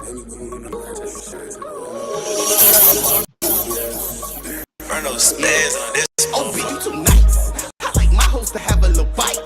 Burn those spaz on this. Oh, B, you too nice. I like my host to have a little bite.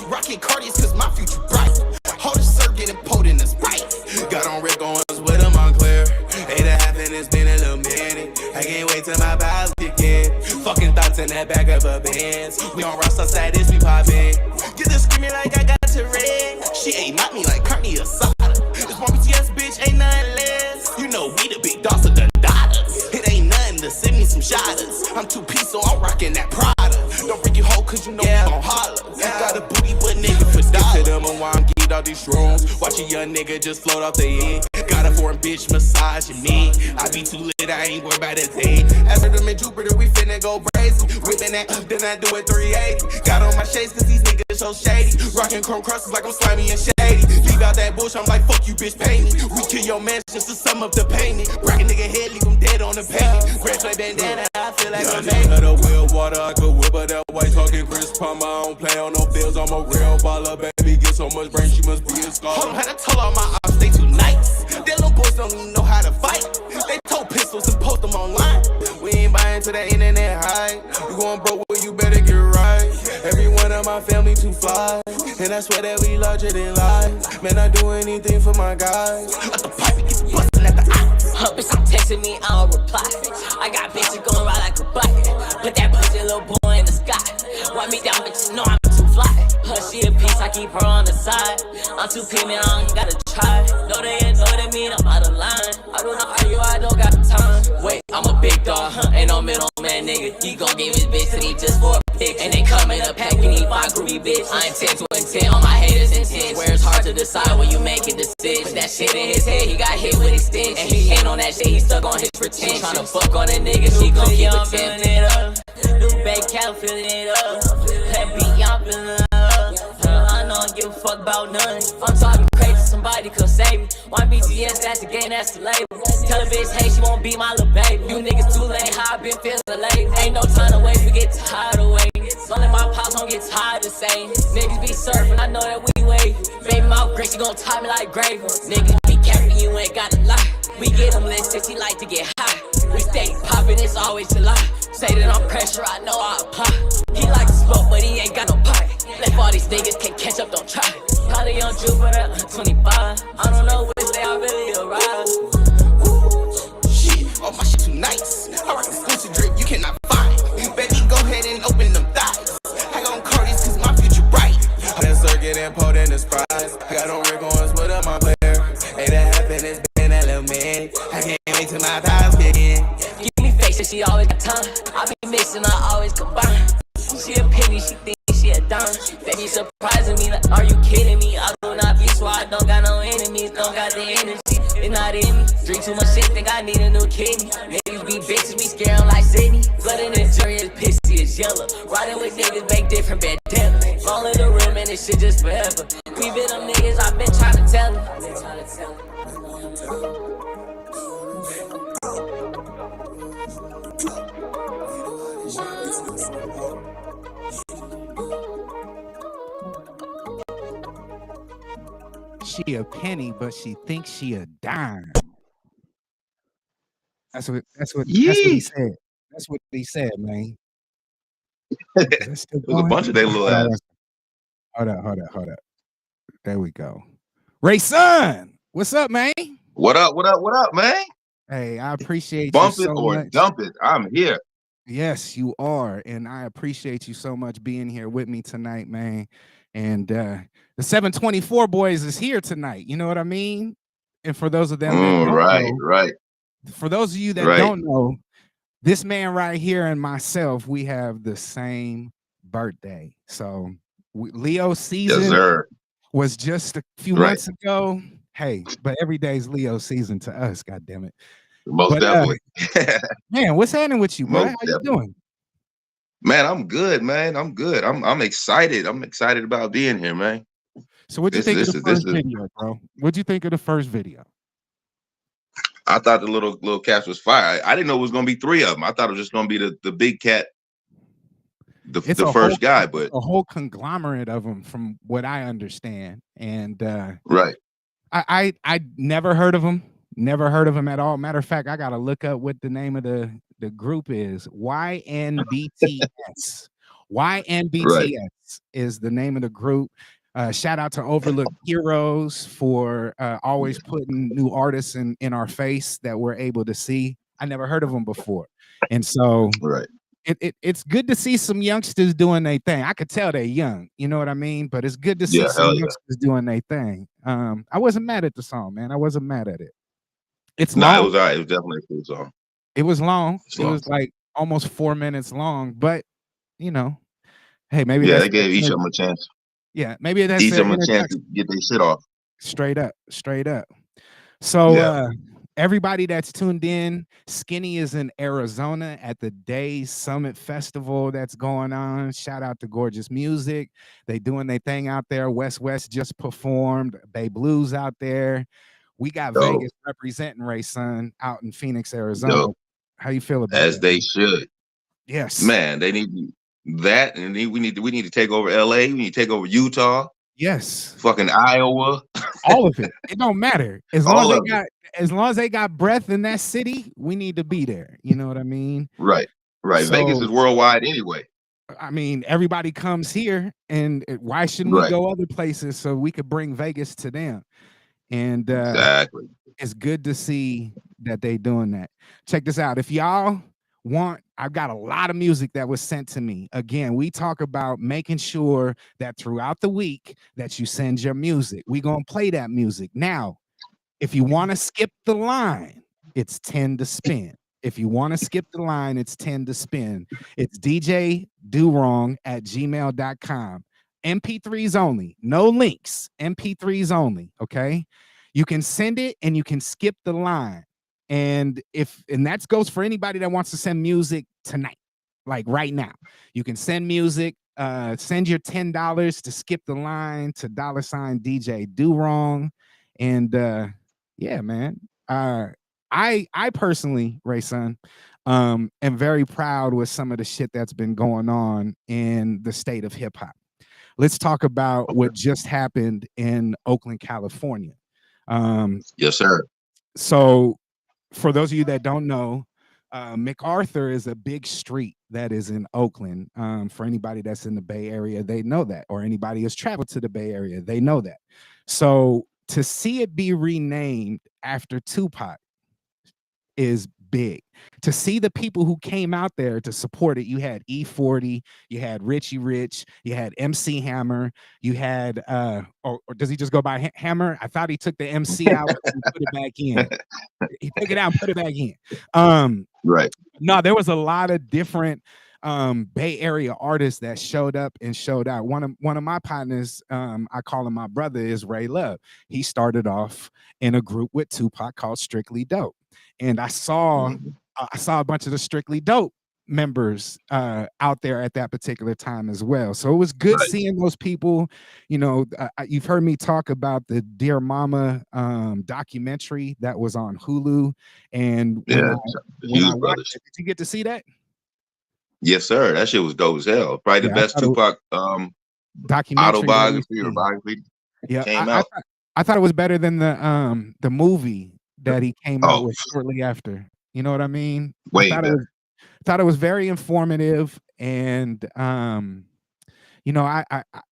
Rockin' Cardi's cause my future bright. Hold the circuit getting pulled in the Sprite. Got on Rick Owens with a Montclair. 8.5 and it's been a little minute. I can't wait till my pals kick in. Fucking thoughts in that back of a Benz. We on Ross outside this, we poppin'. Get the screaming like I got to red. She ain't knock me like Courtney or Sada. This one BTS bitch ain't nothing less. You know we the big dogs of the daughters. It ain't nothing to send me some shotters. I'm 2-piece, so I'm rockin' that Prada. Don't bring you hoe cause you know you gon' holler. Got a booty but nigga for dollars. To them while I'm geeked out these shrooms. Watch a young nigga just float off the end. Got a foreign bitch massaging me. I be too lit, I ain't worried about a thing. After them in Jupiter, we finna go crazy. Whipping that up, then I do it 380. Got on my shades cause these niggas so shady. Rockin' chrome crosses like I'm slimy and shady. Leave out that bullshit, I'm like, fuck you, bitch, pay me. We kill your man just to sum up the payment. Rock a nigga head, leave him dead on the pavement. Grand play bandana, I feel like I'm made. The wheel water, I could whip her that white talking Chris Palmer. I don't play on no bills, I'm a real baller, baby. Get so much brain, she must be a scholar. Hold on, had to tell all my ops, they too nice. Them little boys don't even know how to fight. They told pistols and post them online. We ain't buying to that internet high. You going broke, well, you better get right. Every one of my family too fly. And I swear that we larger than life. Man, I do anything for my guys. At the pipe, it gets bustin' at the eye. Bitch, I'm texting me, I don't reply. I got bitches going ride like a bike. Put that pussy little boy in the sky. Wipe me down, bitch, you know I'm too fly. She a piece, I keep her on the side. I'm too pimmy, I don't gotta try. Know they know that mean I'm out of line. I don't know how you, I don't got time. Wait, I'm a big dog, ain't no middleman nigga. He gon' give his bitch to me just for a pic. And they come in a pack and he buy groovy bitch. I ain't 10 to 10 on my haters intense. Where it's hard to decide when you make a decision. Put that shit in his head, he got hit with extension. And he ain't on that shit, he stuck on his pretension. Tryna fuck on a nigga, she gon' keep it feeling it up. New bank account feeling it up. That beat, y'all feeling it up. I don't give a fuck about none. I'm talking crazy, somebody could save me. One BTS, that's the game, that's the label. Tell a bitch, hey, she won't be my little baby. You niggas too late, how I been feeling late. Ain't no time to wait, we get tired of waiting. Don't let my pops don't get tired of saying. Niggas be surfing, I know that we wait. Baby mouth great, she gon' tie me like gravy. Niggas be capping, you ain't gotta lie. We get them lit since he like to get high. We stay poppin', it's always July. Say that I'm pressure, I know I apply. He like to smoke, but he ain't got no pipe. Left all these niggas can't catch up, don't try. Probably on Jupiter, 25. I don't know which day I really arrive. Shit, oh my shit too nice. I rock exclusive drip you cannot find. Baby, go ahead and open them thighs. I got on Cardi's cause my future bright. That circuit and pulled in the surprise. I got on Rick Owens with a Montclair. 8.5 and it's been a little minute. I can't wait till my pals kick in. Give me face and she always got time. I be mixing, I always combine. She a penny, she think she a dime. Baby surprising me, like, are you kidding me? I do not be so I don't got no enemies. Don't got the energy, it's not in me. Drink too much shit, think I need a new kidney. Niggas be bitches, be scared I'm like Sydney. Blood in the jury is pissy, it's yellow. Riding with niggas, make different bandanas. All in the room and this shit just forever. We been them niggas, I've been trying to tell them. She a penny, but she thinks she a dime. That's what he said. That's what he said, man. There's a bunch of their little ass. Hold up. There we go. Ray Son, what's up, man? What up, man? Hey, I appreciate Bump you it so or much. dump it. I'm here. Yes, you are, and I appreciate you so much being here with me tonight, man. And the 724 boys is here tonight. You know what I mean? And for those of them that don't know, for those of you that don't know, this man right here and myself, we have the same birthday. So Leo season was just a few months ago. Hey, but every day's Leo season to us, God damn it. Most definitely. Man, what's happening with you, bro? How you doing? Man, I'm good, man. I'm good. I'm excited. I'm excited about being here, man. So what'd you think of the first video, bro? What'd you think of the first video? I thought the little cats was fire. I didn't know it was gonna be 3 of them. I thought it was just gonna be the big cat, the first guy, but a whole conglomerate of them from what I understand. And right. I never heard of them Never heard of them at all. Matter of fact, I gotta look up what the name of the group is. YNBTS. Right. YNBTS is the name of the group. Shout out to Overlooked Heroes for always putting new artists in our face that we're able to see. I never heard of them before, and so Right. it's good to see some youngsters doing their thing. I could tell they're young, you know what I mean? But it's good to see Yeah. some Hell yeah. youngsters doing their thing. I wasn't mad at the song, man. I wasn't mad at it. It's Nah, it long. was all right. It was definitely a cool song. It was long. It's It long. was like almost 4 minutes long, but you know, hey, maybe Yeah, that's they gave each of them a chance. yeah, maybe that's Each their of them a chance to introduction. get their shit off. Straight up, straight up. So Yeah. everybody that's tuned in, Skinny is in Arizona at the Day Summit Festival that's going on. Shout out to Gorgeous Music. They doing their thing out there. West just performed. Bay Blues out there. We got Dope. Vegas representing Ray Sun out in Phoenix, Arizona. Dope. How you feel about As that? they should. Yes. Man, they need that, and we need to take over LA. We need to take over Utah. Yes. Fucking Iowa. All of it. It don't matter. As long All as of as long as they got breath in that city, we need to be there. You know what I mean? Right. Right. Vegas So, is worldwide anyway. I mean, everybody comes here, and why shouldn't we Right. go other places so we could bring Vegas to them? And Exactly. it's good to see that they doing that. Check this out. If y'all want, I've got a lot of music that was sent to me. Again, we talk about making sure that throughout the week that you send your music. We're gonna play that music. Now, if you want to skip the line, it's 10 to spin. If you want to skip the line, it's 10 to spin. It's DJ DoWrong at gmail.com. MP3s only, no links, MP3s only. Okay. You can send it and you can skip the line. And that goes for anybody that wants to send music tonight, like right now. You can send music, send your $10 to skip the line to $ DJ DoWrong. And yeah, man. I personally, Ray Sun, am very proud with some of the shit that's been going on in the state of hip hop. Let's talk about what just happened in Oakland, California. Yes, sir. So, for those of you that don't know, MacArthur is a big street that is in Oakland. For anybody that's in the Bay Area, they know that, or anybody who's traveled to the Bay Area, they know that. So, to see it be renamed after Tupac is big. To see the people who came out there to support it, you had E40, you had Richie Rich, you had MC Hammer, you had or does he just go by Hammer? I thought he took the MC out and put it back in. He took it out and put it back in. Right. No, there was a lot of different Bay Area artists that showed up and showed out. One of my partners, I call him my brother, is Ray Love. He started off in a group with Tupac called Strictly Dope. And I saw a bunch of the Strictly Dope members out there at that particular time as well. So it was good seeing those people. You know, you've heard me talk about the Dear Mama documentary that was on Hulu. And when I watched it, did you get to see that? Yes, sir. That shit was dope as hell. Probably the best Tupac documentary autobiography or biography came out. I thought it was better than the movie that he came out with shortly after. You know what I mean? Way better. Thought it was very informative, and you know,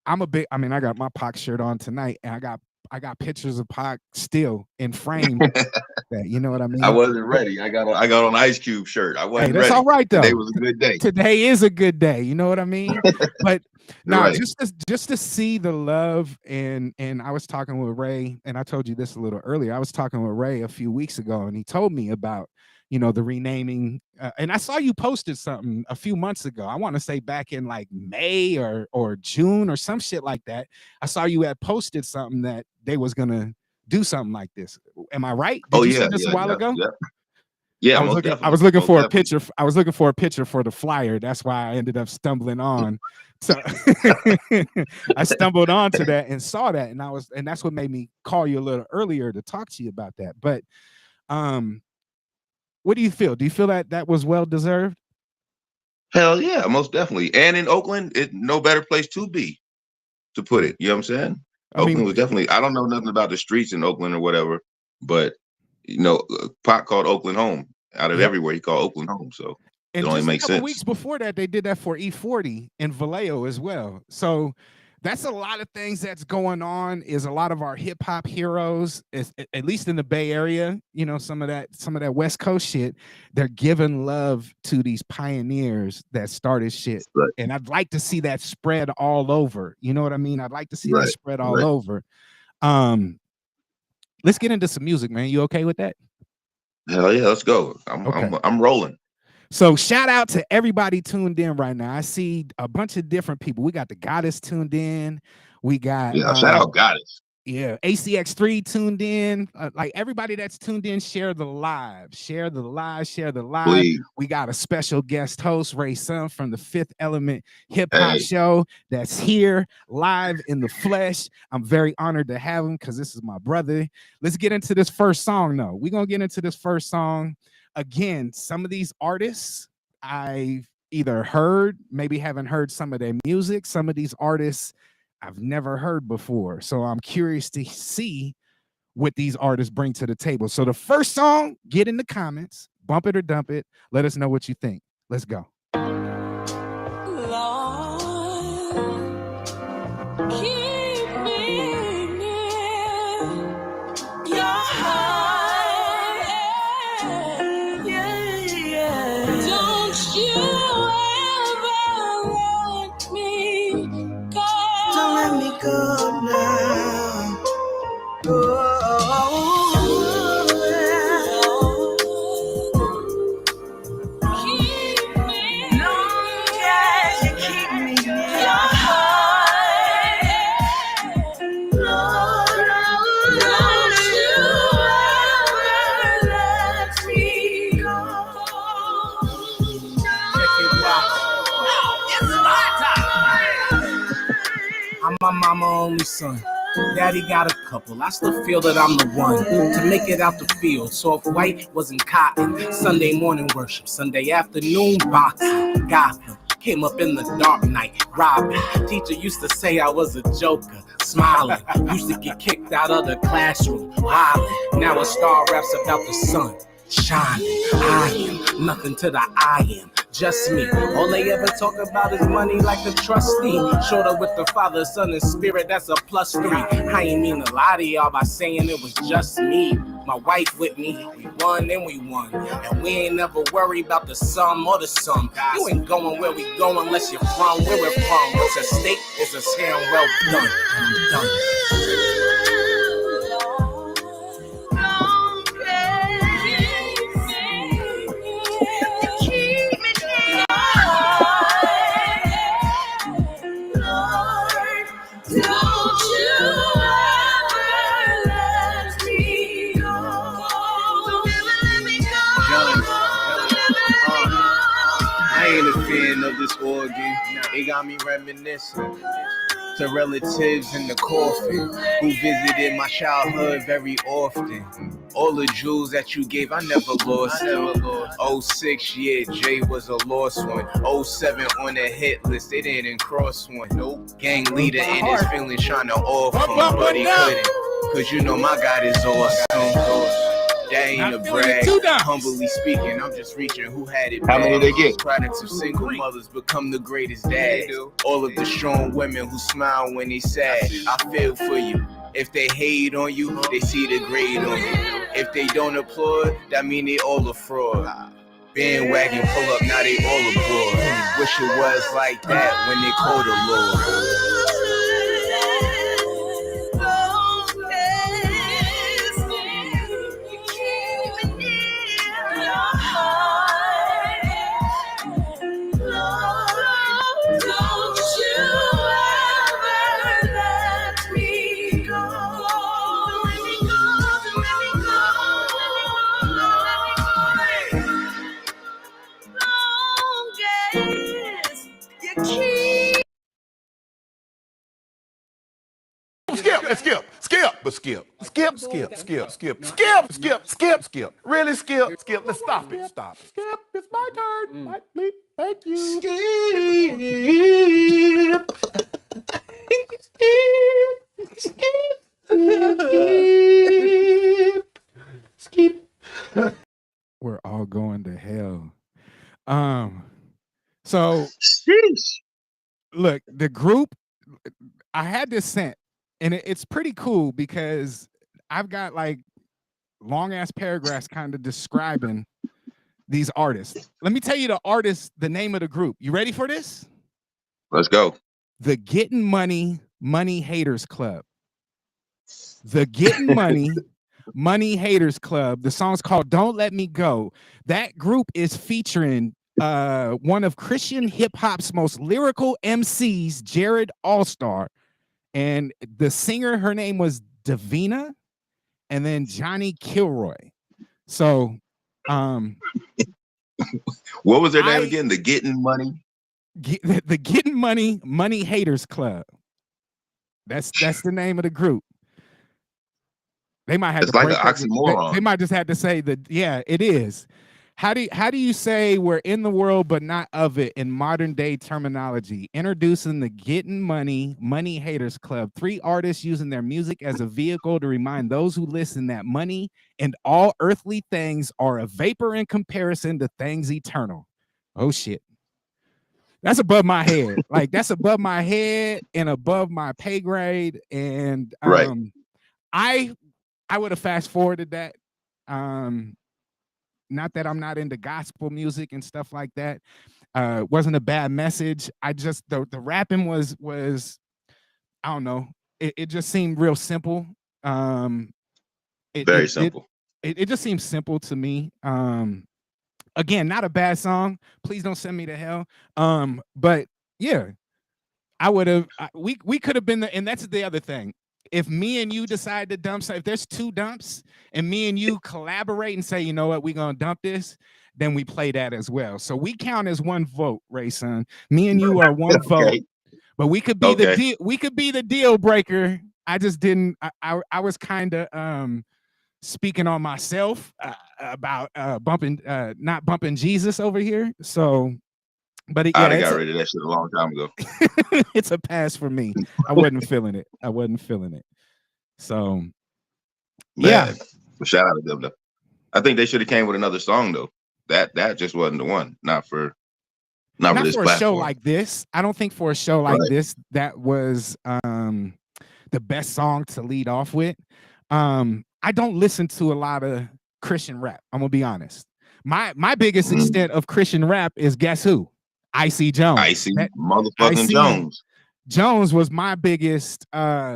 I'm a big. I mean, I got my Pac shirt on tonight, and I got pictures of Pac still in frame. That, you know what I mean? I wasn't ready. I got on Ice Cube shirt. I wasn't that's ready. all right though. Today was a good day. Today is a good day. You know what I mean? But no, Right. just to see the love, and I was talking with Ray, and I told you this a little earlier. I was talking with Ray a few weeks ago, and he told me about, you know, the renaming. And I saw you posted something a few months ago. I want to say back in like May or June or some shit like that. I saw you had posted something that they was gonna do something like this. Am I right? Did you see this a while ago? Yeah, I was looking for a picture. I was looking for a picture for the flyer. That's why I ended up stumbling on. So I stumbled onto that and saw that, and that's what made me call you a little earlier to talk to you about that. But what do you feel? Do you feel that that was well deserved? Hell yeah, most definitely. And in Oakland, no better place to be, to put it. You know what I'm saying? Oakland was definitely. I don't know nothing about the streets in Oakland or whatever, but Pac called Oakland home. Out of Yep. everywhere, he called Oakland home. So And it only just a makes couple sense. weeks before that, they did that for E40 in Vallejo as well. So that's a lot of things that's going on. Is a lot of our hip hop heroes, at least in the Bay Area, some of that West Coast shit, they're giving love to these pioneers that started shit. Right. And I'd like to see that spread all over. You know what I mean? I'd like to see that spread all over. Let's get into some music, man. You okay with that? Hell yeah, let's go. I'm rolling. So shout out to everybody tuned in right now. I see a bunch of different people. We got the Goddess tuned in. We got shout out Goddess. Yeah, ACX3 tuned in. Like everybody that's tuned in, share the live. Please. We got a special guest host, Ray Sun from the Fifth Element Hip Hop Show that's here live in the flesh. I'm very honored to have him because this is my brother. Let's get into this first song, though. We're gonna get into this first song. Again, some of these artists I've either heard, maybe haven't heard some of their music. Some of these artists I've never heard before. So I'm curious to see what these artists bring to the table. So the first song, get in the comments, bump it or dump it. Let us know what you think. Let's go. Lord, keep me near your heart. Yeah. Don't you ever let me go. Don't let me go now. Keep me long as you keep me near your heart. Lord, don't you ever let me go. It's my time. I'm my mama's only son. Daddy got a couple. I still feel that I'm the one to make it out the field. Soft white wasn't cotton. Sunday morning worship, Sunday afternoon boxing. Gotham came up in the dark night. Robbing. Teacher used to say I was a joker. Smiling. Used to get kicked out of the classroom. Wilding. Now a star raps about the sun. Shining. I am nothing to the I am. Just me. All they ever talk about is money like a trustee. Short up with the Father, Son, and Spirit, that's a +3. I ain't mean to lie to y'all by saying it was just me. My wife with me, we won and we won. And we ain't never worried about the sum or the sum. You ain't going where we going unless you're from where we're from. What's at stake is a scam well done. I'm done. Of this organ, it got me reminiscing to relatives in the coffin who visited my childhood very often. All the jewels that you gave, I never lost them. 06, yeah, Jay was a lost one. 07 on the hit list, they didn't cross one. Nope. Gang leader in his feelings trying to off him, but he couldn't. Cause you know my God is awesome. That ain't a brag. Humbly speaking, I'm just reaching who had it bad. How many they get? Products of single mothers become the greatest dads. All of the strong women who smile when they sad. I feel for you. If they hate on you, they see the grade on you. If they don't applaud, that mean they all a fraud. Bandwagon pull up, now they all aboard. Wish it was like that when they called the Lord. Skip. Really, Skip. Let's stop it. Skip, it's my turn. Right, please. Thank you. Skip. So Sheesh. look, the group, I had this sent, and it's pretty cool because I've got like long ass paragraphs kind of describing these artists. Let me tell you the name of the group. You ready for this? Let's go. The Getting Money Haters Club. The Getting Money Haters Club. The song's called Don't Let Me Go. That group is featuring one of Christian hip hop's most lyrical MCs, Jared Allstar, and the singer, her name was Davina, and then Johnny Kilroy. So what was their name again? The Getting Money. The Getting Money Haters Club. That's the name of the group. They might have it's to like break an oxymoron. They might just have to say that. Yeah, it is. How do you say we're in the world but not of it in modern day terminology? Introducing the Getting Money Haters Club. 3 artists using their music as a vehicle to remind those who listen that money and all earthly things are a vapor in comparison to things eternal. Oh shit. That's above my head. Like that's above my head and above my pay grade. And right. I would have fast forwarded that. Not that I'm not into gospel music and stuff like that. Wasn't a bad message. I just the rapping was I don't know. It just seemed real simple. Very simple. It just seems simple to me. Again, not a bad song. Please don't send me to hell. But yeah, I would have. We could have been and that's the other thing. If me and you decide to dump, so if there's 2 dumps and me and you collaborate and say, you know what, we're gonna dump this, then we play that as well. So we count as 1 vote, Ray son. Me and you are 1 vote, but we could be the deal breaker. I just didn't. I was kind of speaking on myself about not bumping Jesus over here. So, but I'd have got rid of that shit a long time ago. It's a pass for me. I wasn't feeling it. So, man, yeah. Shout out to them though. I think they should have came with another song though. That just wasn't the one. Not for this for platform. A show like this. I don't think for a show like this that was the best song to lead off with. I don't listen to a lot of Christian rap. I'm gonna be honest. My biggest extent of Christian rap is guess who? Icy Jones. Motherfucking Jones. Jones was my biggest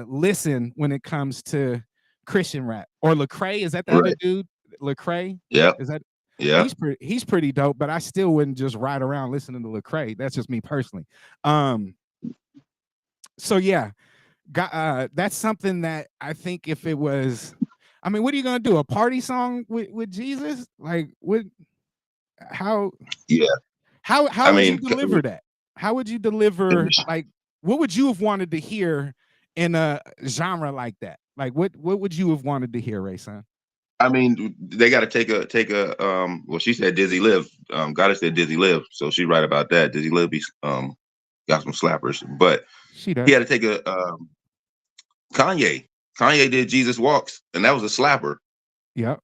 listen when it comes to Christian rap. Or Lecrae, is that the other dude? Lecrae? Yeah. Is that? Yeah. He's pretty dope, but I still wouldn't just ride around listening to Lecrae. That's just me personally. So yeah, that's something that I think if it was, I mean, what are you gonna do? A party song with Jesus? Like what? How? Yeah. How would you deliver that? How would you deliver, like, what would you have wanted to hear in a genre like that? Like, what would you have wanted to hear, Ray son? I mean, they got to take a well, she said Dizzy Live. Goddess said Dizzy Live, so she right about that. Dizzy Live got some slappers, but he had to take a Kanye. Kanye did Jesus Walks, and that was a slapper. Yep.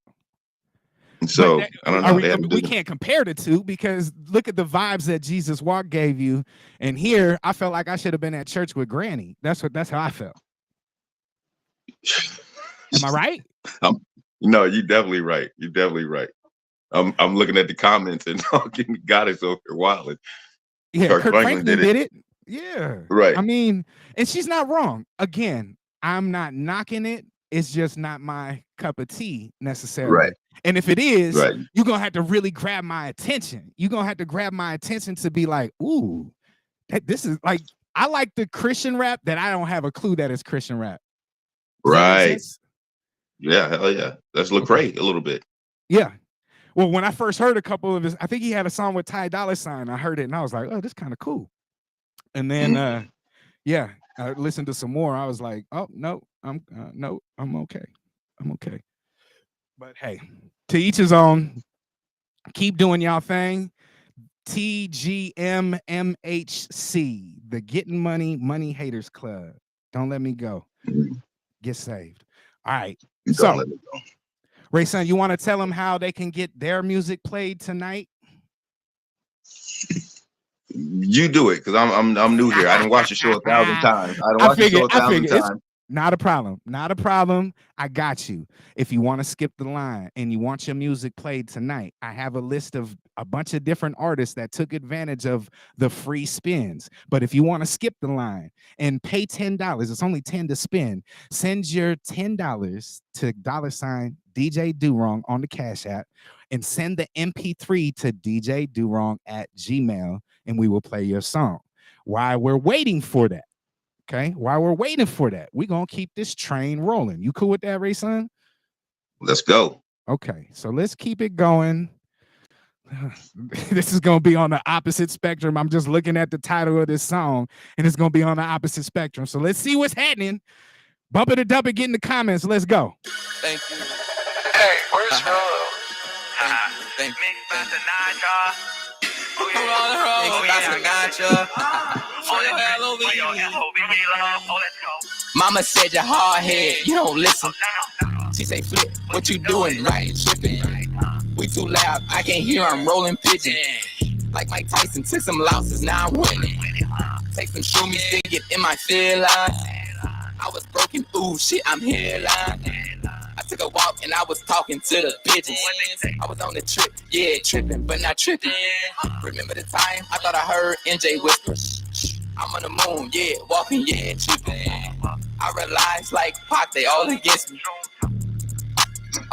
So I don't know. We can't compare the two because look at the vibes that Jesus Walk gave you, and here I felt like I should have been at church with Granny. That's how I felt. Am I right? No, you're definitely right. You're definitely right. I'm looking at the comments and talking Goddess over here wilding. Yeah, Kirk Franklin did it. Yeah, right. I mean, and she's not wrong. Again, I'm not knocking it. It's just not my cup of tea necessarily. Right. And if it is, you're gonna have to really grab my attention. You're gonna have to grab my attention to be like, ooh, this is like, I like the Christian rap that I don't have a clue that it's Christian rap. Does right. Yeah, hell yeah. That's Lecrae a little bit. Yeah. Well, when I first heard a couple of his, I think he had a song with Ty Dolla $ign. I heard it and I was like, oh, this is kind of cool. And then yeah, I listened to some more. I was like, oh no, I'm okay. I'm okay. But hey, to each his own. Keep doing y'all thing. TGMMHC, the Getting Money Haters Club. Don't let me go. Get saved. All right. So, let me go. Ray son, you want to tell them how they can get their music played tonight? You do it because I'm new here. I didn't watch the show 1,000 times. I figured. It's not a problem. Not a problem. I got you. If you want to skip the line and you want your music played tonight, I have a list of a bunch of different artists that took advantage of the free spins. But if you want to skip the line and pay $10, it's only $10 to spin. Send your $10 to $DJ DoWrong on the Cash App and send the MP3 to DJ DoWrong at Gmail, and we will play your song. While we're waiting for that, okay? While we're waiting for that, we're going to keep this train rolling. You cool with that, Ray Son? Let's go. Okay, so let's keep it going. This is going to be on the opposite spectrum. I'm just looking at the title of this song, and it's going to be on the opposite spectrum. So let's see what's happening. Bump it or dump it, get in the comments. Let's go. Thank you. Hey, where's Rolo? Thank you. Mama said you're hard head, you don't listen. She say flip, what you doing? Right, tripping. We too loud, I can't hear, I'm rolling pigeon. Like Mike Tyson, took some losses, now I'm winning. Take some shroomies, stick it in my feline. I was broken, ooh shit, I'm hairline. I took a walk and I was talking to the pigeons. I was on the trip, yeah, tripping, but not tripping. Remember the time I thought I heard NJ whisper, I'm on the moon, yeah, walking, yeah, tripping. I realized like Pac, they all against me.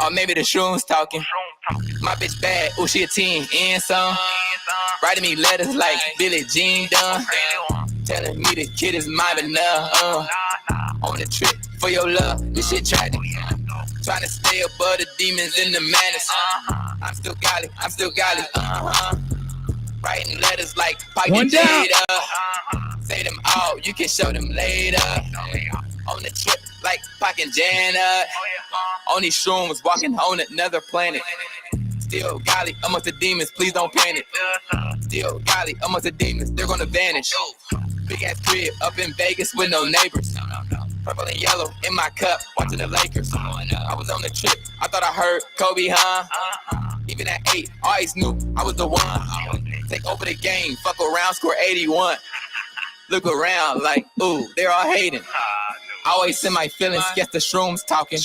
Or maybe the shrooms talking. My bitch bad, ooh she a 10 and some. Writing me letters like Billie Jean done. Telling me the kid is mine enough. On the trip for your love, this shit tragic. Trying to stay above the demons in the madness. I'm still golly. Writing letters like Pike and Jada. Say them all, you can show them later. On the trip like Pike and Janet. On these shrooms, walking on another planet. Still golly, amongst the demons, please don't panic. Still golly, amongst the demons, they're gonna vanish. Big ass crib up in Vegas with no neighbors. Purple and yellow in my cup, watching the Lakers. I was on the trip, I thought I heard Kobe, huh? Even at 8, always knew I was the one. Take over the game, fuck around, score 81. Look around like, ooh, they're all hating. Always in my feelings, guess the shrooms talking.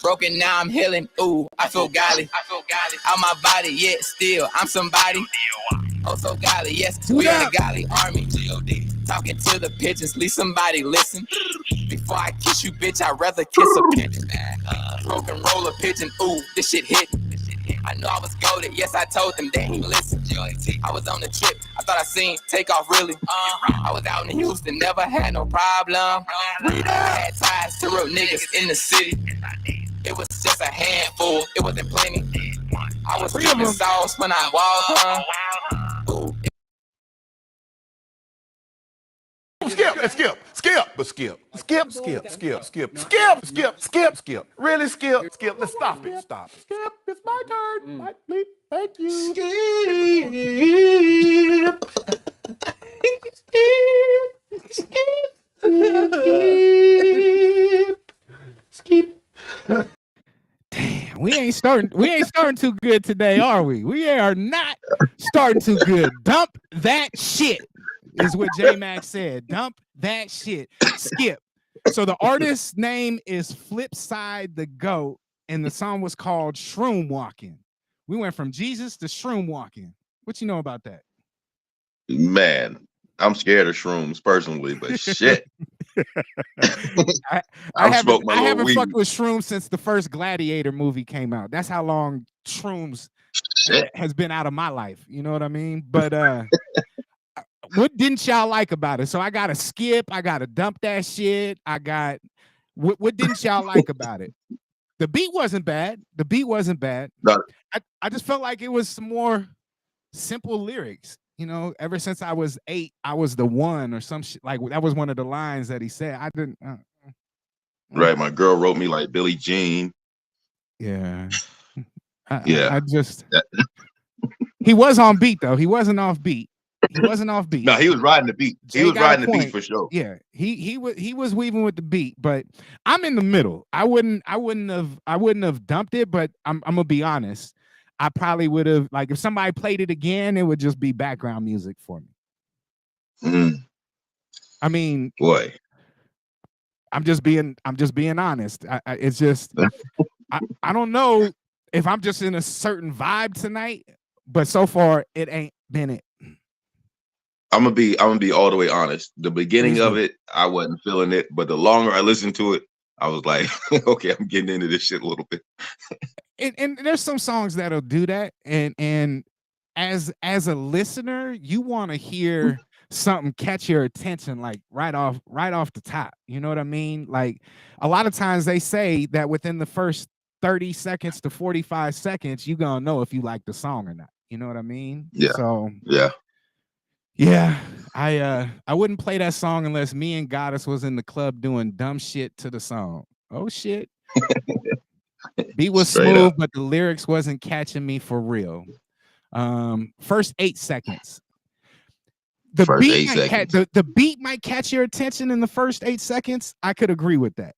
Broken, now I'm healing, ooh, I feel golly. Out my body, yet still, I'm somebody. Oh, so golly, yes, we are the golly army. G.O.D. Talking to the pigeons, leave somebody listen. Before I kiss you, bitch, I'd rather kiss a pigeon. Broken roll a pigeon, ooh, this shit hit. I know I was goated, yes, I told them they ain't listen. I was on the trip, I thought I seen Takeoff really. I was out in Houston, never had no problem. I had ties to real niggas in the city. It was just a handful, it wasn't plenty. I was giving sauce when I walked, Skip. Really skip. Let's stop it. Skip, it's my turn. Mike, bleep. Thank you. Skip. Damn, we ain't starting too good today, are we? We are not starting too good. Dump that shit is what J Max said. Dump that shit. Skip. So the artist's name is Flipside the Goat, and the song was called Shroom Walking. We went from Jesus to Shroom Walking. What you know about that? Man, I'm scared of shrooms personally, but shit. I haven't fucked with shrooms since the first Gladiator movie came out. That's how long shrooms has been out of my life. You know what I mean? But what didn't y'all like about it? So I got to skip. I got to dump that shit. What didn't y'all like about it? The beat wasn't bad. No. I just felt like it was some more simple lyrics. You know, ever since I was 8, I was the one or some shit. Like that was one of the lines that he said. I didn't. Right. My girl wrote me like Billie Jean. Yeah. Yeah. He was on beat though. He wasn't off beat. No, he was riding the beat. He was riding the beat for sure. Yeah, he was weaving with the beat, but I'm in the middle. I wouldn't have dumped it, but I'm gonna be honest. I probably would have, like, if somebody played it again, it would just be background music for me. I mean, boy, I'm just being honest. It's just I don't know if I'm just in a certain vibe tonight, but so far it ain't been it. I'm gonna be all the way honest. The beginning of it, I wasn't feeling it, but the longer I listened to it, I was like, okay, I'm getting into this shit a little bit. and there's some songs that'll do that, and as a listener, you want to hear something catch your attention like right off the top. You know what I mean? Like a lot of times they say that within the first 30 seconds to 45 seconds, you're gonna know if you like the song or not. You know what I mean? Yeah. So yeah, I wouldn't play that song unless me and Goddess was in the club doing dumb shit to the song. Oh shit. Beat was Straight smooth, up. but the lyrics wasn't catching me for real. First 8 seconds. The beat might catch your attention in the first 8 seconds. I could agree with that.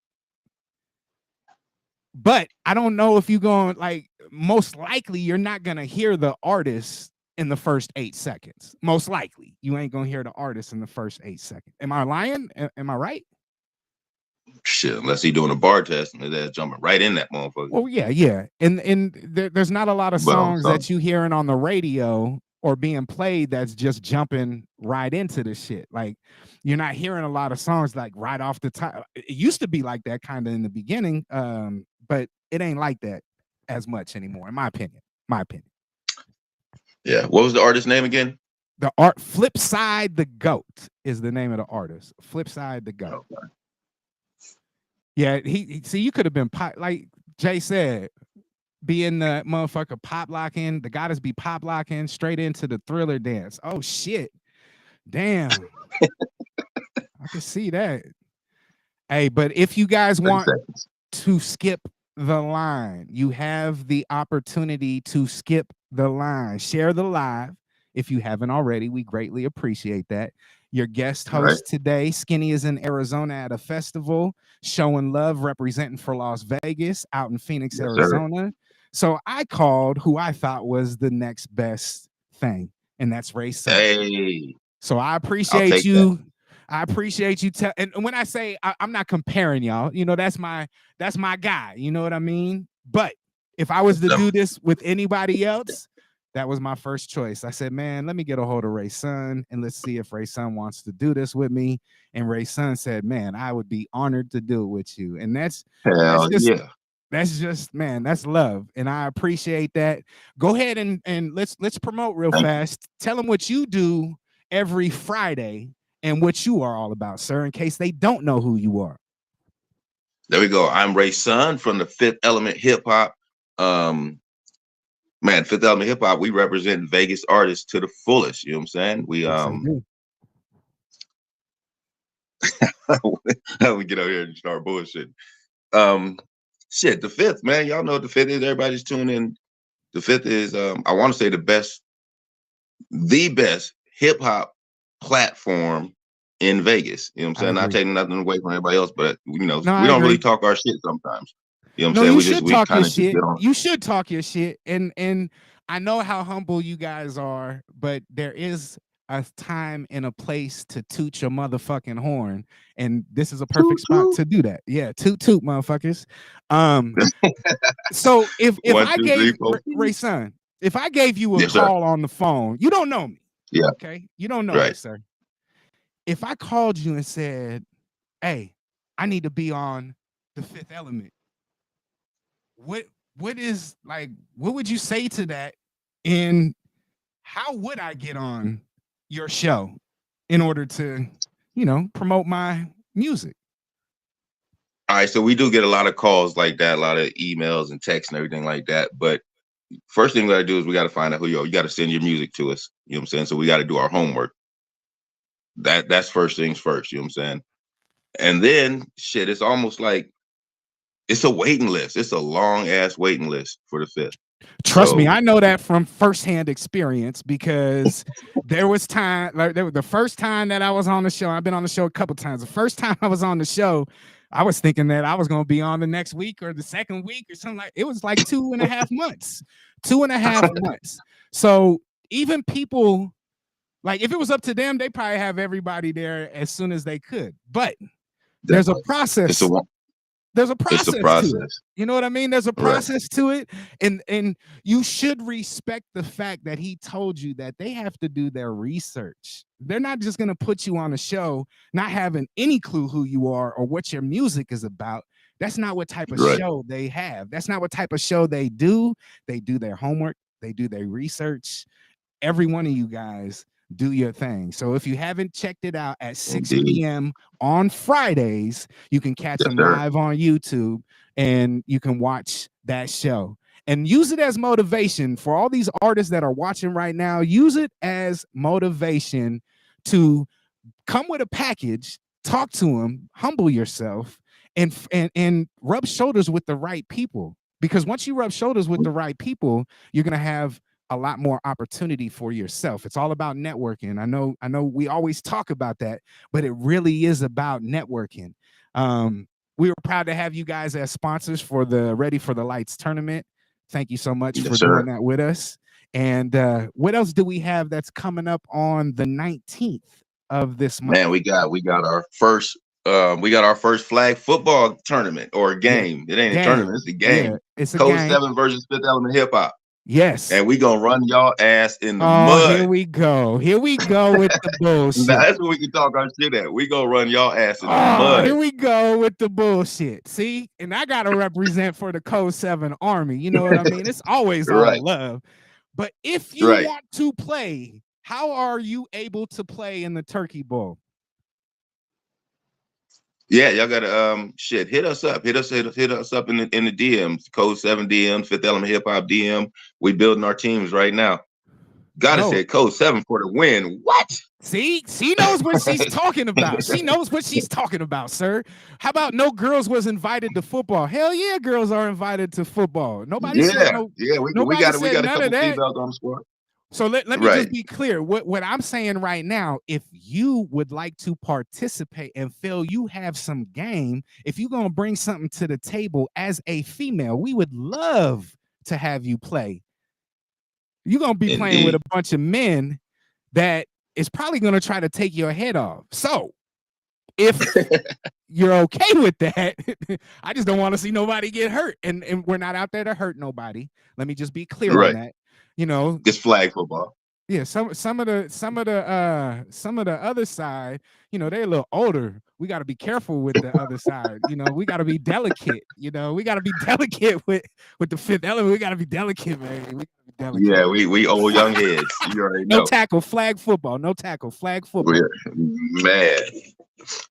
But I don't know if you're going, like, most likely you're not gonna hear the artist in the first 8 seconds. Most likely you ain't gonna hear the artist in the first 8 seconds. Am I lying? Am I right? Shit, unless he doing a bar test and they're jumping right in that motherfucker. Well, yeah. And there's not a lot of songs that you hearing on the radio or being played that's just jumping right into the shit. Like you're not hearing a lot of songs like right off the top. It used to be like that kind of in the beginning, but it ain't like that as much anymore, in my opinion. Yeah. What was the artist's name again? Flipside the Goat is the name of the artist. Flipside the Goat. Okay. Yeah, he see, you could have been like Jay said, being the motherfucker pop locking. The Goddess be pop locking straight into the Thriller dance. Oh shit, damn! I can see that. Hey, but if you guys want to skip the line, you have the opportunity to skip the line. Share the live if you haven't already. We greatly appreciate that. Your guest host today, Skinny, is in Arizona at a festival, showing love, representing for Las Vegas, out in Phoenix, Arizona. Sir. So I called who I thought was the next best thing, and that's Ray Sun. Hey. So I appreciate you. That. I appreciate you. And when I say I'm not comparing y'all, you know, that's my guy. You know what I mean? But if I was to do this with anybody else, that was my first choice. I said, man, let me get a hold of Ray Sun and let's see if Ray Sun wants to do this with me. And Ray Sun said, man, I would be honored to do it with you. And that's just, man, that's love. And I appreciate that. Go ahead and let's promote real fast. Tell them what you do every Friday and what you are all about, sir, in case they don't know who you are. There we go. I'm Ray Sun from the Fifth Element Hip Hop. Man, Fifth Element Hip Hop, we represent Vegas artists to the fullest. You know what I'm saying? We we get out here and start bullshitting. Shit, the Fifth, man. Y'all know what the Fifth is. Everybody's tuning in. The Fifth is I want to say the best hip hop platform in Vegas. You know what I'm saying? Not taking nothing away from everybody else, but you know, we don't really talk our shit sometimes. You know what I'm saying? You should talk your shit. And I know how humble you guys are, but there is a time and a place to toot your motherfucking horn. And this is a perfect spot to do that. Yeah, toot, motherfuckers. So if I gave Ray Sun, if I gave you a call on the phone, you don't know me. Yeah. Okay. You don't know me, sir. If I called you and said, hey, I need to be on the Fifth Element, what would you say to that? And how would I get on your show in order to, you know, promote my music? All right, so we do get a lot of calls like that, a lot of emails and texts and everything like that. But first thing we gotta do is we gotta find out who you are. You gotta send your music to us. You know what I'm saying? So we gotta do our homework. That's first things first, you know what I'm saying? And then shit, it's almost like it's a waiting list. It's a long ass waiting list for the Fifth. Trust me, I know that from firsthand experience because there was time, like the first time that I was on the show, I've been on the show a couple times. The first time I was on the show, I was thinking that I was going to be on the next week or the second week or something like. It was like 2.5 months. 2.5 months. So even people Like if it was up to them, they probably have everybody there as soon as they could. But there's a process. There's a process to it. You know what I mean? There's a process to it. And you should respect the fact that he told you that they have to do their research. They're not just going to put you on a show not having any clue who you are or what your music is about. That's not what type of show they have. That's not what type of show they do. They do their homework. They do their research. Every one of you guys do your thing. So if you haven't checked it out at 6 p.m. on Fridays, you can catch them live on YouTube and you can watch that show and use it as motivation for all these artists that are watching right now. Use it as motivation to come with a package, talk to them, humble yourself, and rub shoulders with the right people. Because once you rub shoulders with the right people, you're going to have a lot more opportunity for yourself. It's all about networking. I know we always talk about that, but it really is about networking. We were proud to have you guys as sponsors for the Ready for the Lights tournament. Thank you so much for doing that with us. And what else do we have that's coming up on the 19th of this month? Man, we got our first flag football tournament or game. It ain't a tournament, it's a game. Yeah, it's a Code game. 7 versus Fifth Element Hip Hop. Yes. And we gonna run y'all ass in the mud. Here we go. Here we go with the bullshit. That's what we can talk our shit at. We gonna run y'all ass in the mud. Here we go with the bullshit. See? And I gotta represent for the Code 7 Army. You know what I mean? It's always all love. But if you want to play, how are you able to play in the Turkey Bowl? Yeah, y'all gotta hit us up. Hit us up in the DMs. Code 7 DM, Fifth Element Hip Hop DM. We building our teams right now. Gotta say Code 7 for the win. What? See, she knows what she's talking about. She knows what she's talking about, sir. How about no girls was invited to football? Hell yeah, girls are invited to football. Nobody said no. Yeah, we got a couple females on the squad. So let me just be clear. What I'm saying right now, if you would like to participate and feel you have some game, if you're going to bring something to the table as a female, we would love to have you play. You're going to be playing with a bunch of men that is probably going to try to take your head off. So if you're okay with that, I just don't want to see nobody get hurt. And we're not out there to hurt nobody. Let me just be clear on that. You know, it's flag football. Yeah, some of the other side, you know, they're a little older. We got to be careful with the other side. You know, we got to be delicate. You know, we got to be delicate with the Fifth Element. We got to be delicate, man. We gotta be delicate. Yeah, we old young heads. You already know. No tackle, flag football. No tackle, flag football. Man,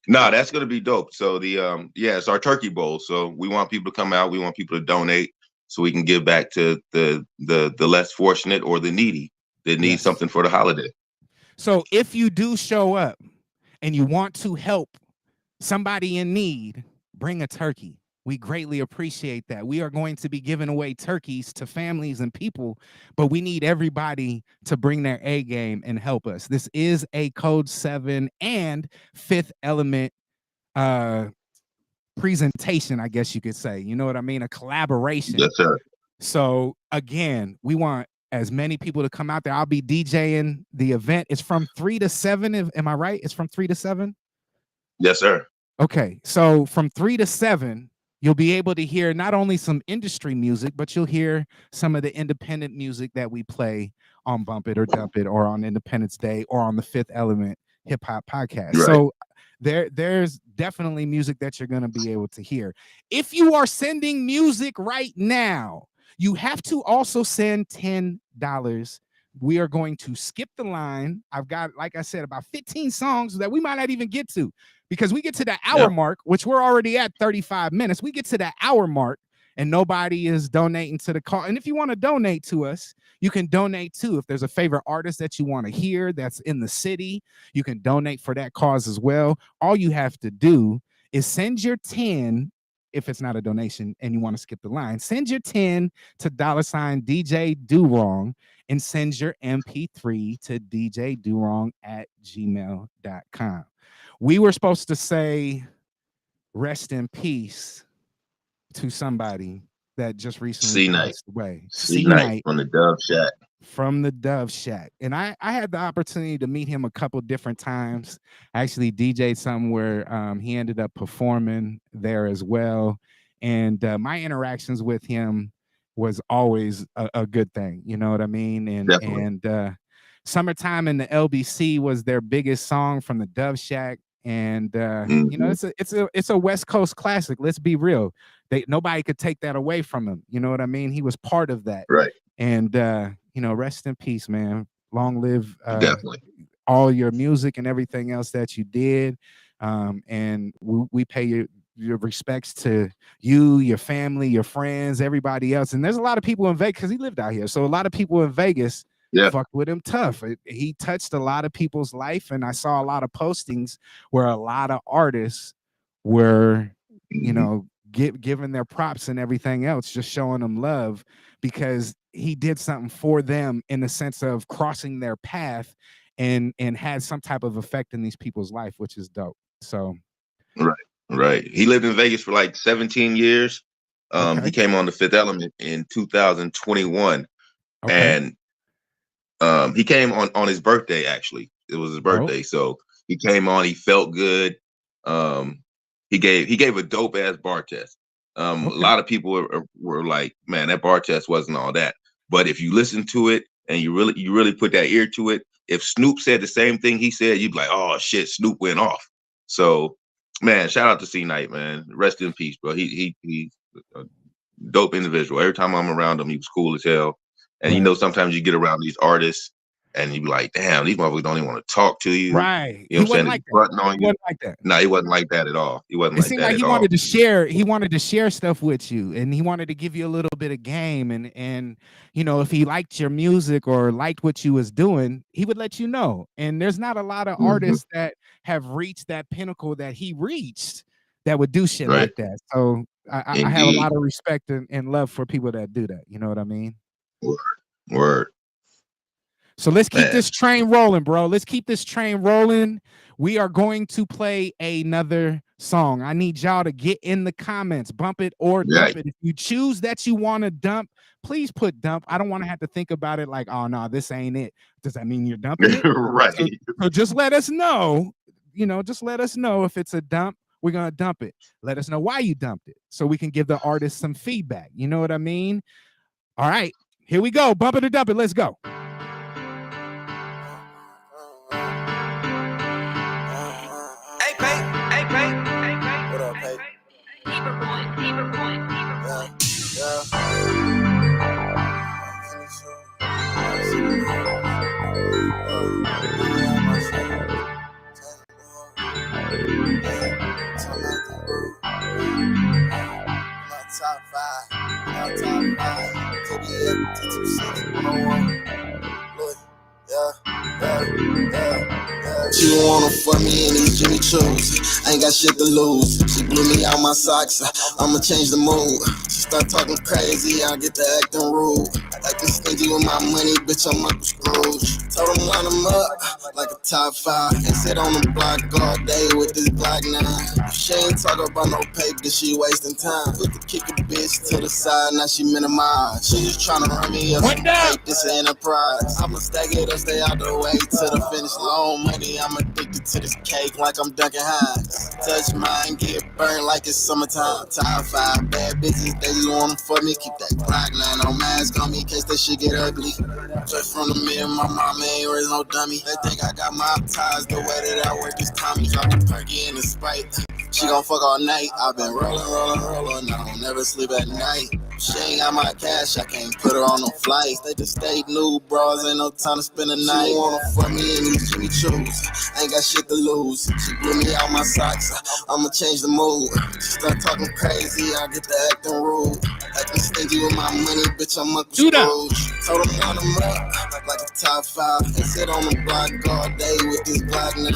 no, that's gonna be dope. So it's our Turkey Bowl. So we want people to come out. We want people to donate, so we can give back to the less fortunate or the needy that need something for the holiday. So if you do show up and you want to help somebody in need, bring a turkey. We greatly appreciate that. We are going to be giving away turkeys to families and people, but we need everybody to bring their A game and help us. This is a Code 7 and Fifth Element presentation, I guess you could say. You know what I mean? A collaboration. Yes, sir. So again, we want as many people to come out there. I'll be DJing the event. It's from 3 to 7. Am I right? It's from 3 to 7? Yes, sir. Okay. So from 3 to 7, you'll be able to hear not only some industry music, but you'll hear some of the independent music that we play on Bump It or Dump It or on Independence Day or on the Fifth Element Hip Hop Podcast. Right. So there's definitely music that you're going to be able to hear. If you are sending music right now, you have to also send $10. We are going to skip the line. I've got, like I said, about 15 songs that we might not even get to because we get to the hour mark, which we're already at 35 minutes. We get to the hour mark and nobody is donating to the call. And if you want to donate to us, you can donate too. If there's a favorite artist that you want to hear that's in the city, you can donate for that cause as well. All you have to do is send your 10. If it's not a donation and you want to skip the line, send your 10 to $ DJ DoWrong and send your MP3 to djdowrong@gmail.com. We were supposed to say rest in peace to somebody that just recently passed away. C-Night from the Dove Shack. from the Dove Shack. And I had the opportunity to meet him a couple different times. I actually DJ'd somewhere. He ended up performing there as well. And my interactions with him was always a good thing. You know what I mean? And Summertime in the LBC was their biggest song from the Dove Shack. And you know, it's a West Coast classic. Let's be real. Nobody could take that away from him. You know what I mean? He was part of that. Right. And you know, rest in peace, man. Long live definitely all your music and everything else that you did. And we pay your respects to you, your family, your friends, everybody else. And there's a lot of people in Vegas because he lived out here. So a lot of people in Vegas fucked with him tough. He touched a lot of people's life. And I saw a lot of postings where a lot of artists were, you know, giving their props and everything else, just showing them love because he did something for them in the sense of crossing their path and had some type of effect in these people's life, which is dope. So right. He lived in Vegas for like 17 years. He came on the Fifth Element in 2021. And he came on his birthday, actually. It was his birthday. So he came on, he felt good. He gave a dope ass bar test. A lot of people were like, man, that bar test wasn't all that. But if you listen to it and you really put that ear to it, if Snoop said the same thing he said, you'd be like, oh shit, Snoop went off. So, man, shout out to C-Night, man. Rest in peace, bro. He's a dope individual. Every time I'm around him, he was cool as hell. And you know, sometimes you get around these artists and you be like, damn, these motherfuckers don't even want to talk to you. Right. You know what I'm saying? Like He wasn't like that. No, he wasn't like that at all. He wasn't it like seemed that like at he all. wanted to share stuff with you, and he wanted to give you a little bit of game, and you know, if he liked your music or liked what you was doing, he would let you know. And there's not a lot of artists that have reached that pinnacle that he reached that would do shit like that. So I have a lot of respect and love for people that do that. You know what I mean? Word. So let's keep this train rolling, bro. Let's keep this train rolling. We are going to play another song. I need y'all to get in the comments, bump it or dump it. If you choose that you want to dump, please put dump. I don't want to have to think about it like, oh no, this ain't it. Does that mean you're dumping it? Right. So just let us know. You know, just let us know if it's a dump. We're gonna dump it. Let us know why you dumped it, so we can give the artist some feedback. You know what I mean? All right, here we go. Bump it or dump it. Let's go. What up, Pate? Top five. She wanna fuck me in these Jimmy Choos. I ain't got shit to lose. She blew me out my socks. I'ma change the mood. She start talking crazy. I get to acting rude. Acting stingy with my money, bitch. I'm Uncle Scrooge. Told him line him up like a top five. And sit on the block all day with this Glock 9. She ain't talk about no paper, she wasting time. Put the kick a bitch to the side, now she minimize. She just tryna run me up. Take this enterprise. I'ma stack it up, stay out the way to the finish. Long money, I'm addicted to this cake like I'm Duncan Hines. Touch mine, get burned like it's summertime. Top five bad bitches, they just wanna fuck me. Keep that Glock 9 on mask on me in case that shit get ugly. Just from the mirror, my mama ain't raised no dummy. They think I got my ties, the way that I work is Tommy. Drop the perky in the Sprite. She gon' fuck all night. I've been rolling. I don't never sleep at night. She ain't got my cash, I can't put her on no flights. They just stay new bras, ain't no time to spend a night. She wanna fuck me in these Jimmy Choos. I ain't got shit to lose. She blew me out my socks. I'ma change the mood. She start talking crazy, I get to acting rude. Acting stingy with my money, bitch. I'm Uncle Scrooge. Told him line him up like a top five. And sit on the block all day with this Glock 9.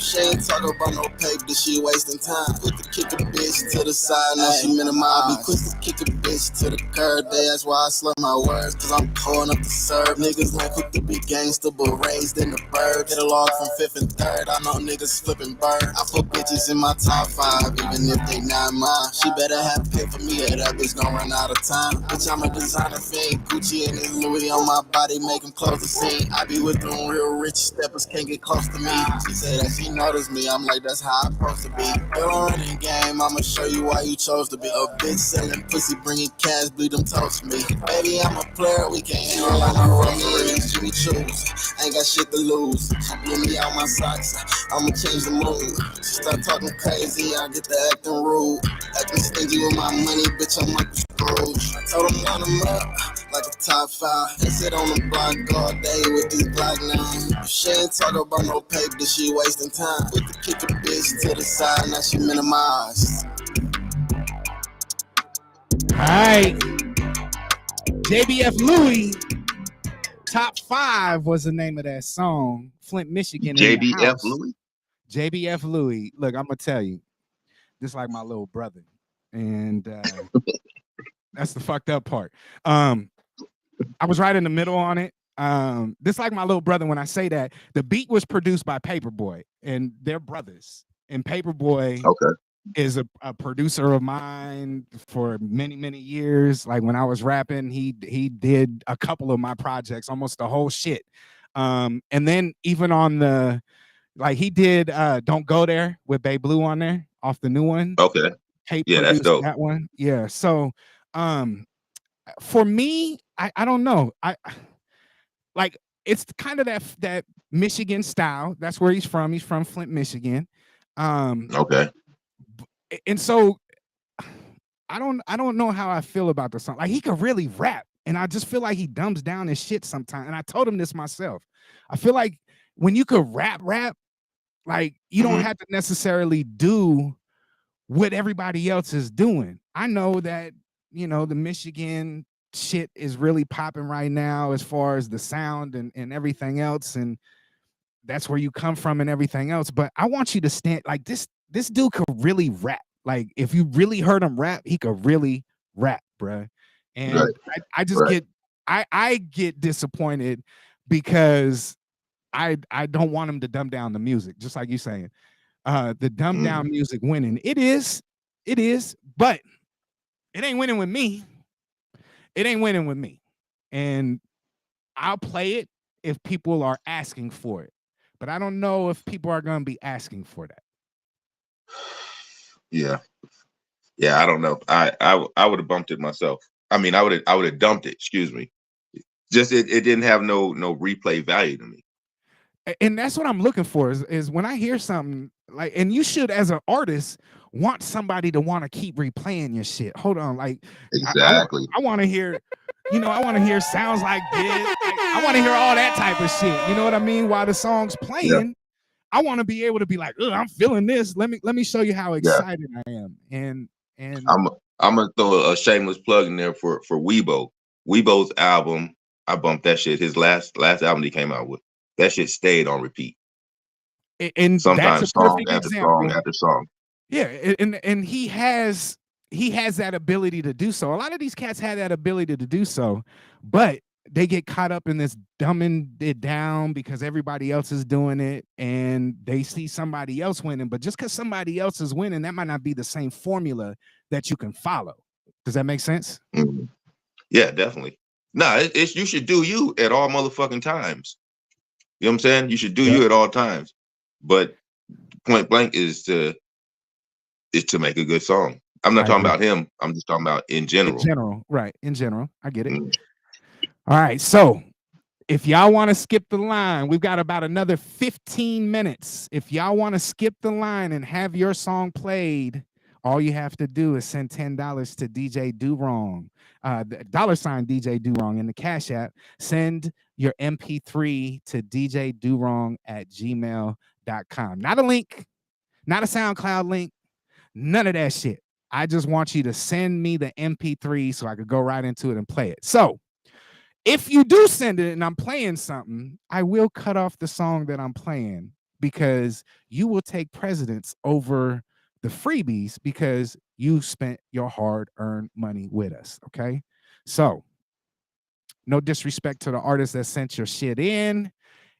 She ain't talk about no paper, she wasting time. Quick to kick a bitch to the side, now she minimize. Be quick to kick a bitch to the curb, that's why I slur my words, cause I'm pulling up to serve. Niggas ain't quick to be gangster, but raised in the bird. Get a log from 5th and 3rd, I know niggas flipping bird. I put bitches in my top 5, even if they not mine. She better have pay for me, or that bitch gon' run out of time. Bitch, I'm a designer fiend, Gucci and this Louis on my body, make him close the scene. I be with them real rich steppers, can't get close to me. She said that she noticed me, I'm like, that's how I'm supposed to be. You don't run in game, I'ma show you why you chose to be. A bitch selling pussy, bringing cash, bleed them toast to me. Baby, I'm a player, we can't handle like no Romeo and Jimmy Choos. Ain't got shit to lose, blew me out my socks, I'ma change the mood. She start talking crazy, I get the acting rude. Acting stingy with my money, bitch, I'm like a Scrooge. I told him line them up like a top 5. They sit on the block all day with this black now. She ain't talk about no paper, she wasting time. Quick to kick a bitch to the side, now she minimized. Alright. JBF Louie. Top 5 was the name of that song. Flint, Michigan. JBF Louie? JBF Louie. Look, I'm gonna tell you, this like my little brother. And that's the fucked up part. I was right in the middle on it. This like my little brother. When I say that, the beat was produced by Paperboy, and they're brothers. And Paperboy is a producer of mine for many, many years. Like when I was rapping, he did a couple of my projects, almost the whole shit. And then even on the, like he did Don't Go There with Bae Blue on there off the new one. Okay. Yeah, that's dope. That one. Yeah. So for me, I don't know. I like it's kind of that Michigan style. That's where he's from. He's from Flint, Michigan. Okay. And so I don't know how I feel about the song. Like he could really rap, and I just feel like he dumbs down his shit sometimes. And I told him this myself. I feel like when you could rap, like you don't have to necessarily do what everybody else is doing. I know that, you know, the Michigan shit is really popping right now as far as the sound and everything else, and that's where you come from and everything else. But I want you to stand like this dude could really rap. Like if you really heard him rap, he could really rap, bruh. And I just get I get disappointed because I don't want him to dumb down the music, just like you saying. The dumb down music winning. It is, but it ain't winning with me. It ain't winning with me. And I'll play it if people are asking for it. But I don't know if people are going to be asking for that. Yeah, I don't know. I would have bumped it myself. I mean, I would have dumped it. Excuse me. Just it didn't have no replay value to me. And that's what I'm looking for is when I hear something like, and you should as an artist want somebody to want to keep replaying your shit. Hold on, like exactly. I want to hear, you know, I want to hear sounds like this. Like, I want to hear all that type of shit. You know what I mean? While the song's playing, I want to be able to be like, I'm feeling this. Let me show you how excited I am. And I'm gonna throw a shameless plug in there for Weibo. Weibo's album, I bumped that shit. His last album he came out with. That shit stayed on repeat. And sometimes that's a song after song after song. Yeah, and he has that ability to do so. A lot of these cats had that ability to do so, but they get caught up in this dumbing it down because everybody else is doing it, and they see somebody else winning. But just because somebody else is winning, that might not be the same formula that you can follow. Does that make sense? Mm-hmm. Yeah, definitely. Nah, it's you should do you at all motherfucking times. You know what I'm saying? You should do you at all times. But point blank is to make a good song. I'm not talking about him. I'm just talking about in general. In general, right. In general. I get it. All right. So if y'all want to skip the line, we've got about another 15 minutes. If y'all want to skip the line and have your song played, all you have to do is send $10 to DJ DoWrong, $sign DJ DoWrong in the Cash App. Send your MP3 to djdowrong@gmail.com. Not a link, not a SoundCloud link, none of that shit. I just want you to send me the MP3 so I could go right into it and play it. So if you do send it and I'm playing something, I will cut off the song that I'm playing because you will take precedence over the freebies because you spent your hard-earned money with us, okay? So, no disrespect to the artists that sent your shit in.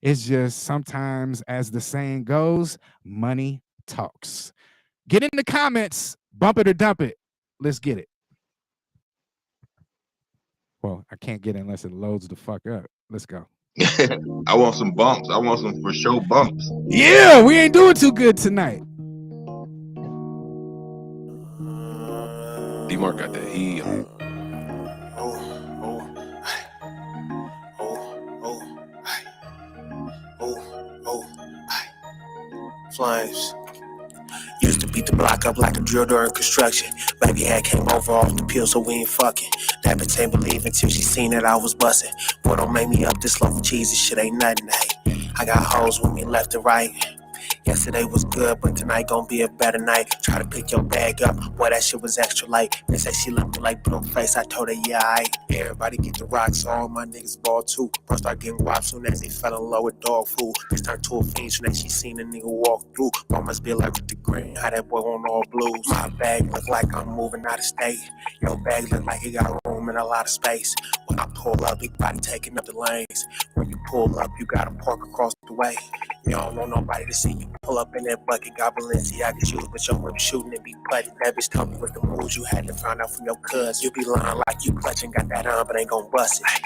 It's just sometimes, as the saying goes, money talks. Get in the comments, bump it or dump it. Let's get it. Well, I can't get it unless it loads the fuck up. Let's go. I want some bumps. I want some for sure bumps. Yeah, we ain't doing too good tonight. D-Mark got that heat. Flames. Used to beat the block up like a drill during construction. Baby had came over off the pill, so we ain't fucking. That bitch ain't believe until she seen that I was busting. Boy, don't make me up this loaf of cheese, this shit ain't nothing, hey. I got hoes with me left and right. Yesterday was good, but tonight gon' be a better night. Try to pick your bag up, boy, that shit was extra light. They say she left me like blue face, I told her, yeah, aight. Everybody get the rocks, all my niggas ball too. Bro start getting guap soon as they fell in love with dog food. They start to a fiend soon as she seen a nigga walk through. Bro must be like with the green, how that boy on all blues. My bag look like I'm moving out of state. Your bag look like it got room and a lot of space. When I pull up, big body taking up the lanes. When you pull up, you gotta park across the way. You don't want nobody to see you pull up in that bucket. Got Balenciaga shoes, but your whip shooting and be putty. That bitch told me what the moves you had to find out from your cuz. You be lying like you clutching, got that on, but ain't gon' bust it.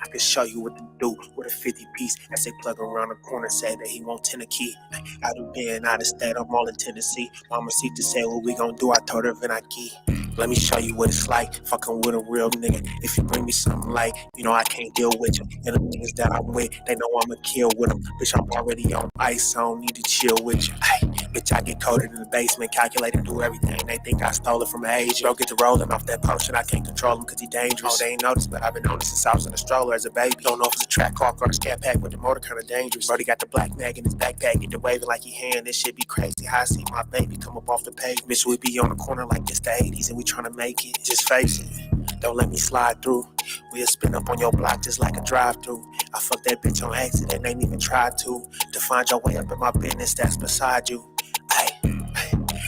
I can show you what to do with a 50 piece. As they plug around the corner, say that he want 10 a key. I do being out of state, I'm all in Tennessee. Mama see to say what we gon' do, I told her when I key. Let me show you what it's like, fucking with a real nigga. If you bring me something like, you know I can't deal with you. And the niggas that I'm with, they know I'ma kill with them. Bitch, I'm already on ice, I don't need to chill with you. Hey, bitch, I get coded in the basement, calculated, do everything. They think I stole it from age. Don't get to rolling off that potion, I can't control him cause he dangerous. Oh, they ain't noticed, but I've been on this since I was in a stroller as a baby. Don't know if it's a track car or a scat pack with the motor kinda dangerous. Brody got the black mag in his backpack, get the waving like he hand. This shit be crazy, how I see my baby come up off the page. Bitch, we be on the corner like it's the 80s and we tryna make it. Just face it, don't let me slide through. We'll spin up on your block just like a drive-through. I fucked that bitch on accident, ain't even tried to. To find your way up in my business, that's beside you. Hey,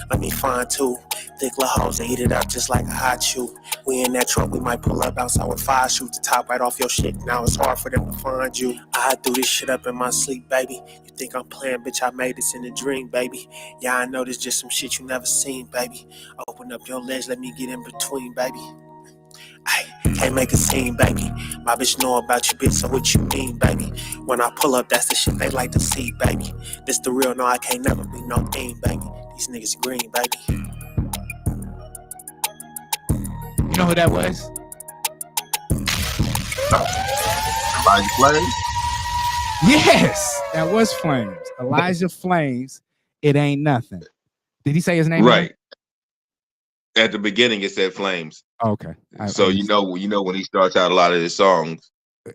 let me find two thick little hoes and eat it up just like a hot shoe. We in that truck, we might pull up outside with 5 shoot the top right off your shit. Now it's hard for them to find you. I do this shit up in my sleep, baby. You think I'm playing, bitch, I made this in a dream, baby. Yeah, I know this just some shit you never seen, baby. Open up your legs, let me get in between, baby. Ay, can't make a scene, baby. My bitch know about you, bitch, so what you mean, baby? When I pull up, that's the shit they like to see, baby. This the real, no, I can't never be no thing, baby. These niggas green, baby. You know who that was? Elijah Flames? Yes, that was Flames. Elijah Flames. It ain't nothing. Did he say his name? Right. At the beginning, it said Flames. Okay. So you know when he starts out a lot of his songs,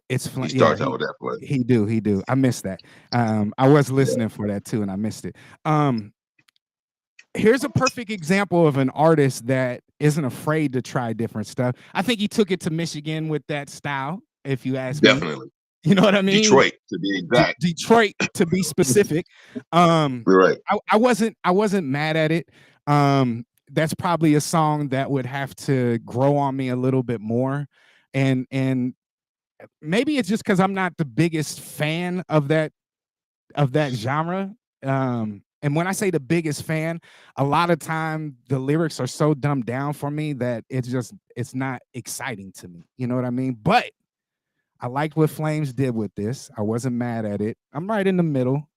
it's he starts out with that Flame. He do. I missed that. I was listening for that too, and I missed it. Here's a perfect example of an artist that isn't afraid to try different stuff. I think he took it to Michigan with that style, if you ask me. Definitely. You know what I mean? Detroit, to be exact. Detroit, to be specific. Right. I wasn't mad at it. That's probably a song that would have to grow on me a little bit more. And maybe it's just because I'm not the biggest fan of that genre. And when I say the biggest fan, a lot of time the lyrics are so dumbed down for me that it's not exciting to me. You know what I mean? But I liked what Flames did with this. I wasn't mad at it. I'm right in the middle.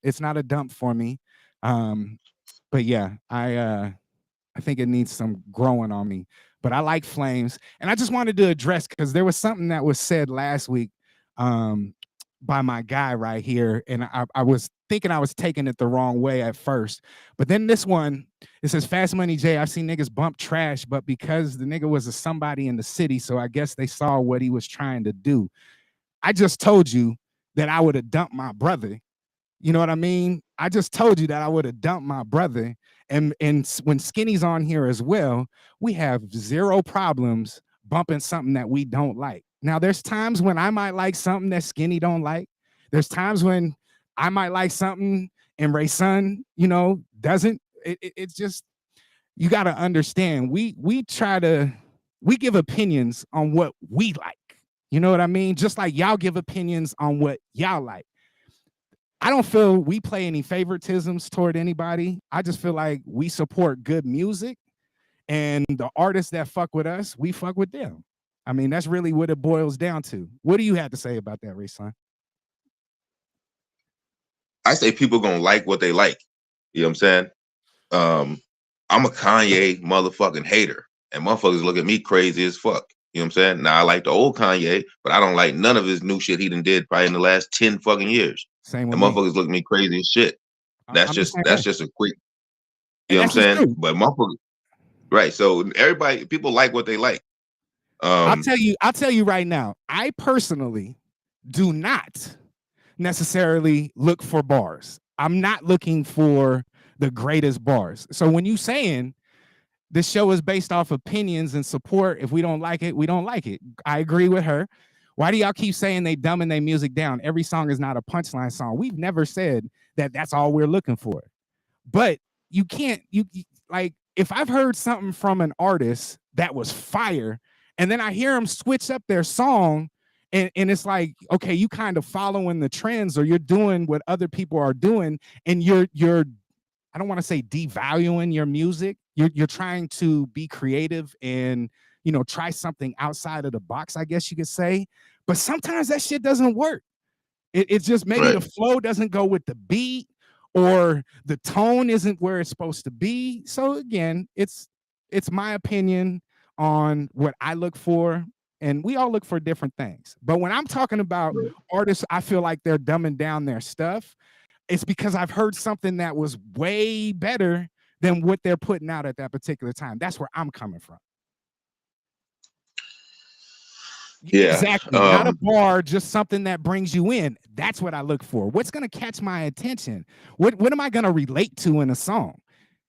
It's not a dump for me. But yeah, I think it needs some growing on me. But I like Flames. And I just wanted to address, because there was something that was said last week by my guy right here. And I was thinking I was taking it the wrong way at first. But then this one, it says, Fast Money J, I've seen niggas bump trash, but because the nigga was a somebody in the city, so I guess they saw what he was trying to do. I just told you that I would have dumped my brother. You know what I mean? I just told you that I would have dumped my brother. And when Skinny's on here as well, we have zero problems bumping something that we don't like. Now, there's times when I might like something that Skinny don't like. There's times when I might like something and Ray Sun, you know, doesn't. It's just, you got to understand, we give opinions on what we like. You know what I mean? Just like y'all give opinions on what y'all like. I don't feel we play any favoritisms toward anybody. I just feel like we support good music, and the artists that fuck with us, we fuck with them. I mean, that's really what it boils down to. What do you have to say about that, Ray Son? I say people gonna like what they like. You know what I'm saying? I'm a Kanye motherfucking hater, and motherfuckers look at me crazy as fuck. You know what I'm saying? Now I like the old Kanye, but I don't like none of his new shit he done did probably in the last 10 fucking years. Same with and motherfuckers look at me crazy as shit. That's just a quick, you know what I'm saying? True. But motherfuckers, right? So people like what they like. I'll tell you right now, I personally do not necessarily look for bars. I'm not looking for the greatest bars. So when you saying this show is based off opinions and support, if we don't like it, we don't like it. I agree with her. Why do y'all keep saying they dumbing their music down? Every song is not a punchline song. We've never said that that's all we're looking for. But you can't, like, if I've heard something from an artist that was fire, and then I hear them switch up their song, and it's like, okay, you kind of following the trends, or you're doing what other people are doing, and you're I don't want to say devaluing your music. You're trying to be creative and, you know, try something outside of the box, I guess you could say. But sometimes that shit doesn't work. It's just maybe the flow doesn't go with the beat, or the tone isn't where it's supposed to be. So again, it's my opinion on what I look for, and we all look for different things. But when I'm talking about artists, I feel like they're dumbing down their stuff. It's because I've heard something that was way better than what they're putting out at that particular time. That's where I'm coming from. Yeah, exactly. Not a bar, just something that brings you in. That's what I look for. What's going to catch my attention? What am I going to relate to in a song?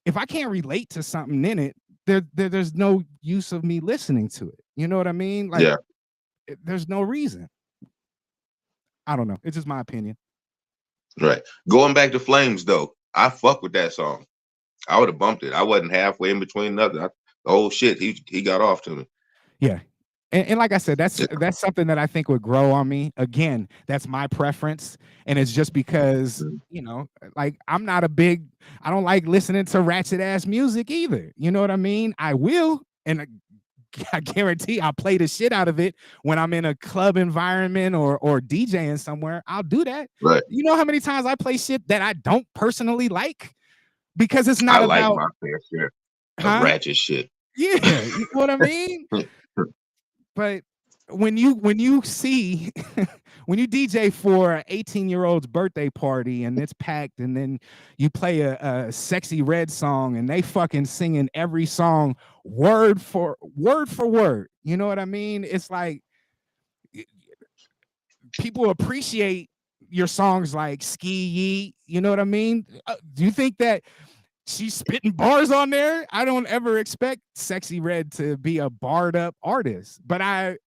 If I can't relate to something in it, there's no use of me listening to it. You know what I mean? Like, there's no reason. I don't know. It's just my opinion. Right. Going back to Flames, though, I fuck with that song. I would have bumped it. I wasn't halfway in between nothing. The whole shit, he got off to me. Yeah. And like I said, that's something that I think would grow on me. Again, that's my preference. And it's just because, you know, like, I don't like listening to ratchet ass music either. You know what I mean? I will. And I guarantee I'll play the shit out of it when I'm in a club environment or DJing somewhere. I'll do that. Right. You know how many times I play shit that I don't personally like? Because it's not about... I like my fair share of ratchet shit. Yeah, you know what I mean? But when you see when you DJ for an 18-year-old's birthday party and it's packed, and then you play a Sexy Red song and they fucking singing every song word for word, you know what I mean? It's like, people appreciate your songs like Ski Yeet, you know what I mean? Do you think that she's spitting bars on there? I don't ever expect Sexy Red to be a barred up artist, but I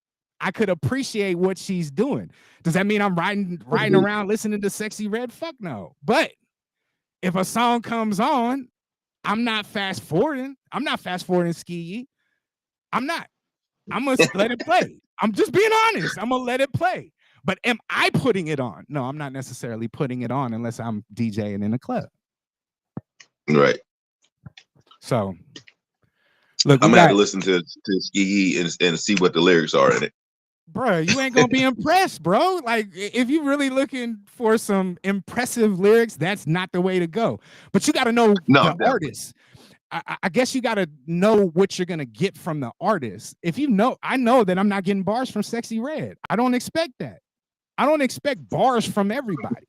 could appreciate what she's doing. Does that mean I'm riding around listening to Sexy Red? Fuck no. But if a song comes on, I'm not fast forwarding. I'm not fast forwarding Ski Yeet. I'm not. I'm gonna let it play. I'm just being honest. I'm gonna let it play. But am I putting it on? No, I'm not necessarily putting it on unless I'm DJing in a club. Right. So, look, I'm gonna have to listen to Ski and see what the lyrics are in it. Bro, you ain't gonna be impressed, bro. Like, if you're really looking for some impressive lyrics, that's not the way to go. But you got to know the artist. I guess you got to know what you're gonna get from the artist. If you know, I know that I'm not getting bars from Sexy Red. I don't expect that. I don't expect bars from everybody.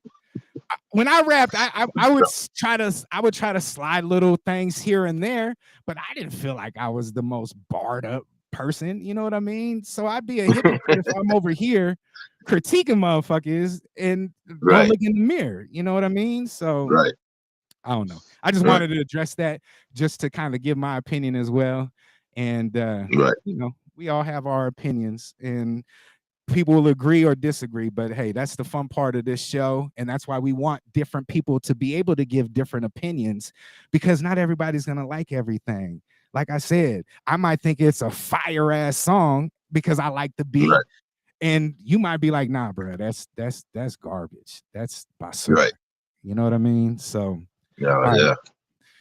When I rapped, I would try to slide little things here and there, but I didn't feel like I was the most barred up person. You know what I mean? So I'd be a hypocrite if I'm over here critiquing motherfuckers and don't look in the mirror. You know what I mean? So I don't know. I just wanted to address that just to kind of give my opinion as well. And you know, we all have our opinions, and people will agree or disagree, but hey, that's the fun part of this show. And that's why we want different people to be able to give different opinions, because not everybody's going to like everything. Like I said, I might think it's a fire ass song because I like the beat. Right. And you might be like, nah, bro, that's garbage. That's basura. Right. You know what I mean? So yeah. Right.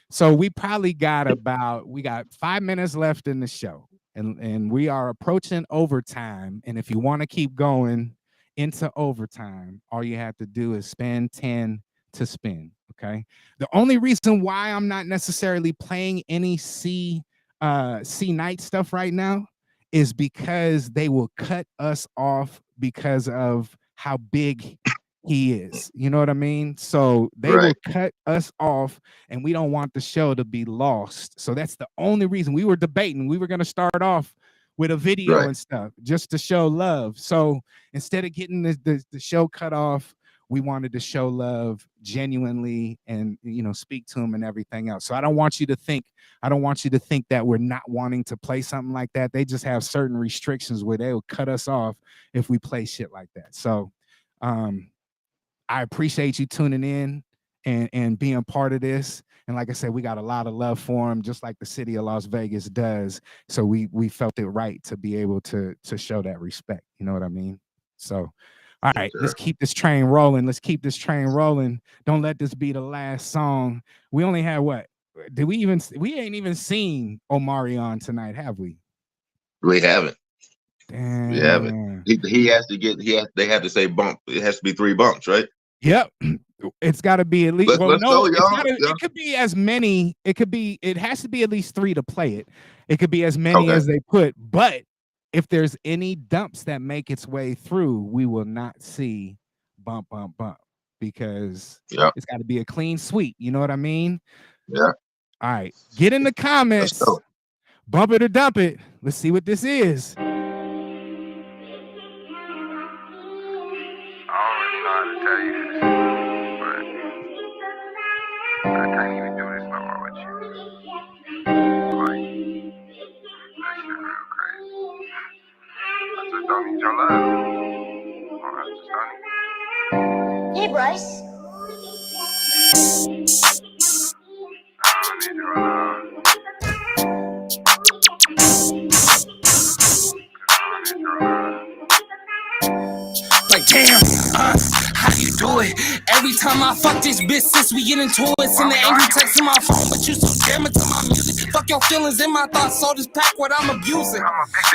So we probably got 5 minutes left in the show. And we are approaching overtime. And if you want to keep going into overtime, all you have to do is spend 10 to spin. Okay. The only reason why I'm not necessarily playing any C Night stuff right now is because they will cut us off because of how big he is. You know what I mean? So they will cut us off, and we don't want the show to be lost. So that's the only reason. We were debating. We were going to start off with a video and stuff just to show love. So instead of getting the show cut off, we wanted to show love genuinely and, you know, speak to him and everything else. So I don't want you to think that we're not wanting to play something like that. They just have certain restrictions where they will cut us off if we play shit like that. So I appreciate you tuning in and being part of this. And like I said, we got a lot of love for him, just like the city of Las Vegas does. So we felt it right to be able to show that respect. You know what I mean? So, all right, let's keep this train rolling. Don't let this be the last song. We only had what? We ain't even seen Omarion tonight, have we? We haven't. Damn. We haven't. He has to get. They have to say bump. It has to be 3 bumps, right? Yep. It's got to be at least. Let's go, y'all. It could be as many. It has to be at least 3 to play it. It could be as many as they put. But if there's any dumps that make its way through, we will not see bump because it's got to be a clean sweep. You know what I mean? Yeah. All right. Get in the comments. Bump it or dump it. Let's see what this is. Tell you this, but I can't even do this no more with you. Like, that shit real crazy. I just don't need your love. I just don't need. Hey, Bryce. I don't need your love. Like, damn, how you do it? Every time I fuck this bitch, since we get into it, send the angry text to my phone, but you so damn into my music. Fuck your feelings in my thoughts, so this pack what I'm abusing.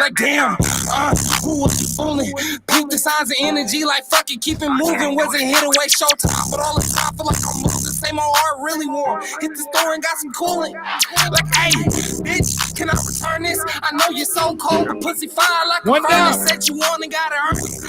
Like, damn, who was you fooling? Peep the signs of energy, like fuck it, keep it moving. Wasn't here to waste your time, but all the time feel like I'm losing. Same old heart really warm. Hit the store and got some coolant. Like, hey, bitch, can I return this? I know you're so cold, but pussy fire like a furnace. Said you want and gotta earn it.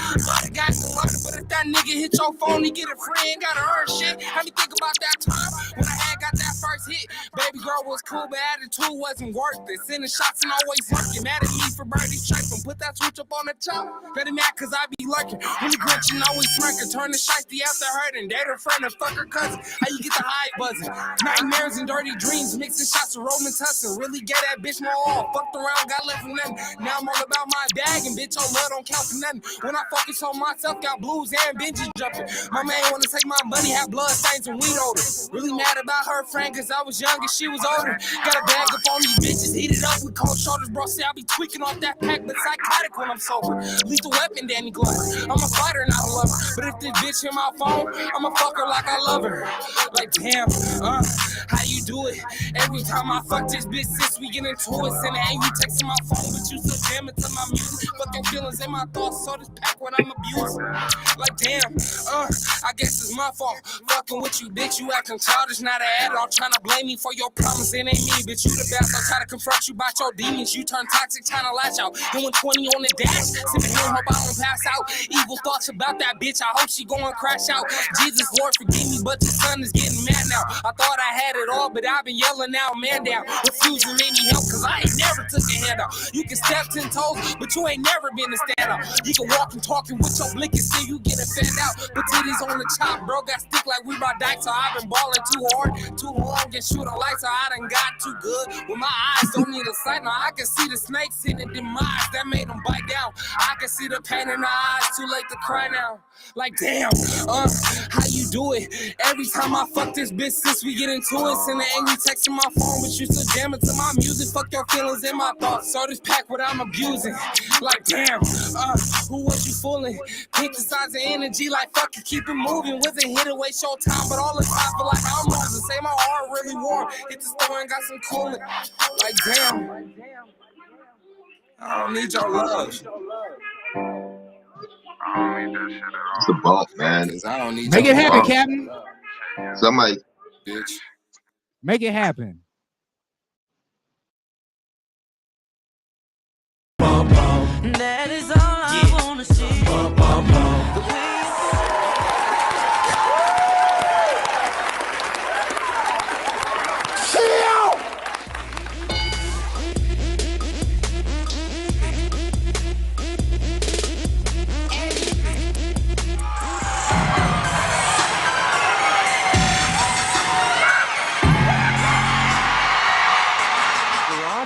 But if that nigga hit your phone, he get a friend, gotta earn shit. Have me think about that time when I got that first hit. Baby girl was cool, but attitude wasn't worth it. Sending shots and always working. Mad at me for birdie striping. Put that switch up on the top. Better mad cause I be lurking. When the grinching always smirking. Turn the shiesty after hurting. Date her friend and fuck her cousin. How you get the high buzzing? Nightmares and dirty dreams. Mixing shots of Roman Tussin. Really get that bitch more off. Fucked around, got left from nothing. Now I'm all about my bag and bitch, your love don't count for nothing. When I focus on myself, got blues and Benji jumping. My man wanna take my money, have blood stains and weed odor. Really mad about her friend, cause I was young and she was older. Got a bag up on these bitches, heated up with cold shoulders, bro. See, I be tweaking off that pack, but psychotic when I'm sober. Lethal weapon, Danny Glover. I'm a fighter, not a lover. But if this bitch hit my phone, I'ma fuck her like I love her. Like, damn, how you do it? Every time I fuck this bitch, since we get into it, send an angry text in my phone, but you so damn into my music. Fucking feelings in my thoughts, so this pack when I'm abusing. Like, damn, I guess it's my fault. Fucking with you, bitch, you acting childish, not an adult. Trying to blame me for your problems, it ain't me, bitch, you the best. I try to confront you about your demons, you turn toxic, trying to lash out. Doing 20 on the dash, sipping here, hope I don't pass out. Evil thoughts about that bitch, I hope she gon' crash out. Jesus, Lord, forgive me, but your son is getting mad now. I thought I had it all, but I've been yelling out, man down. Refusing any help, cause I ain't never took a handout. You can step 10 toes, but you ain't never been a standout. You can walk and talking with your blick and still you get a fan out. But titties on the chop, bro, got stick like we brought dice. So I've been balling too hard, too long, and shoot on lights. So I done got too good. With my eyes, don't need a sight. Now I can see the snakes in the demise that made them bite down. I can see the pain in the eyes, too late to cry now. Like damn, how you do it? Every time I fuck this bitch since we get into it, send an angry text to my phone, but you still jamming to my music. Fuck your feelings and my thoughts. So this pack what I'm abusing. Like damn, who was you fooling? Pick the size of energy, like fuck it, keep it moving. Wasn't here to waste your time, but all the time feel like I'm losing. Say my heart really warm. Hit the store and got some cooling. Like damn, I don't need your love. I don't need that shit at all. It's a bump, man. I don't need Make it happen, bump. Captain. Somebody, bitch. Make it happen. That is all I wanna see.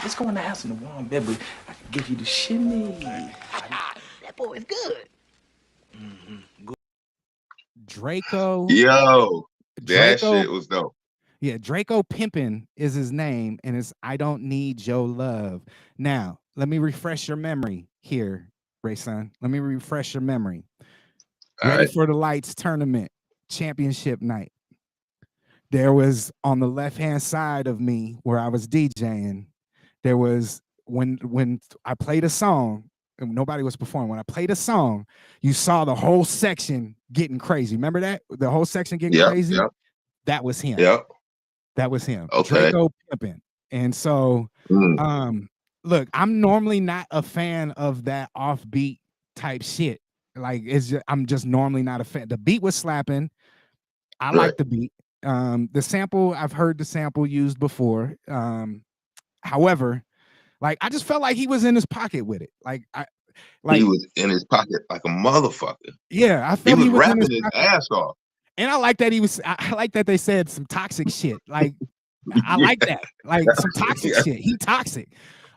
Let's go in the house in the warm bed, but I can give you the shimmy. That boy is good. Draco. yo, that Draco, shit was dope. yeah, Draco Pimpin is his name, and it's I Don't Need Your Love. Now, let me refresh your memory here, Rayson. Let me refresh your memory. All Ready right. for the Lights tournament, championship night. There was on the left-hand side of me where I was DJing, there was when I played a song, and nobody was performing. When I played a song, you saw the whole section getting crazy. Remember that? The whole section getting crazy? Yep. That was him. Yep. That was him. Okay. Draco Pimpin. And so look, I'm normally not a fan of that offbeat type shit. Like I'm just normally not a fan. The beat was slapping. I like the beat. The sample, I've heard the sample used before. However, like I just felt like he was in his pocket with it. He was in his pocket like a motherfucker. Yeah, I He felt was in rapping his ass off. And I like that I like that they said some toxic shit. Like I like that. Like some toxic shit. He toxic.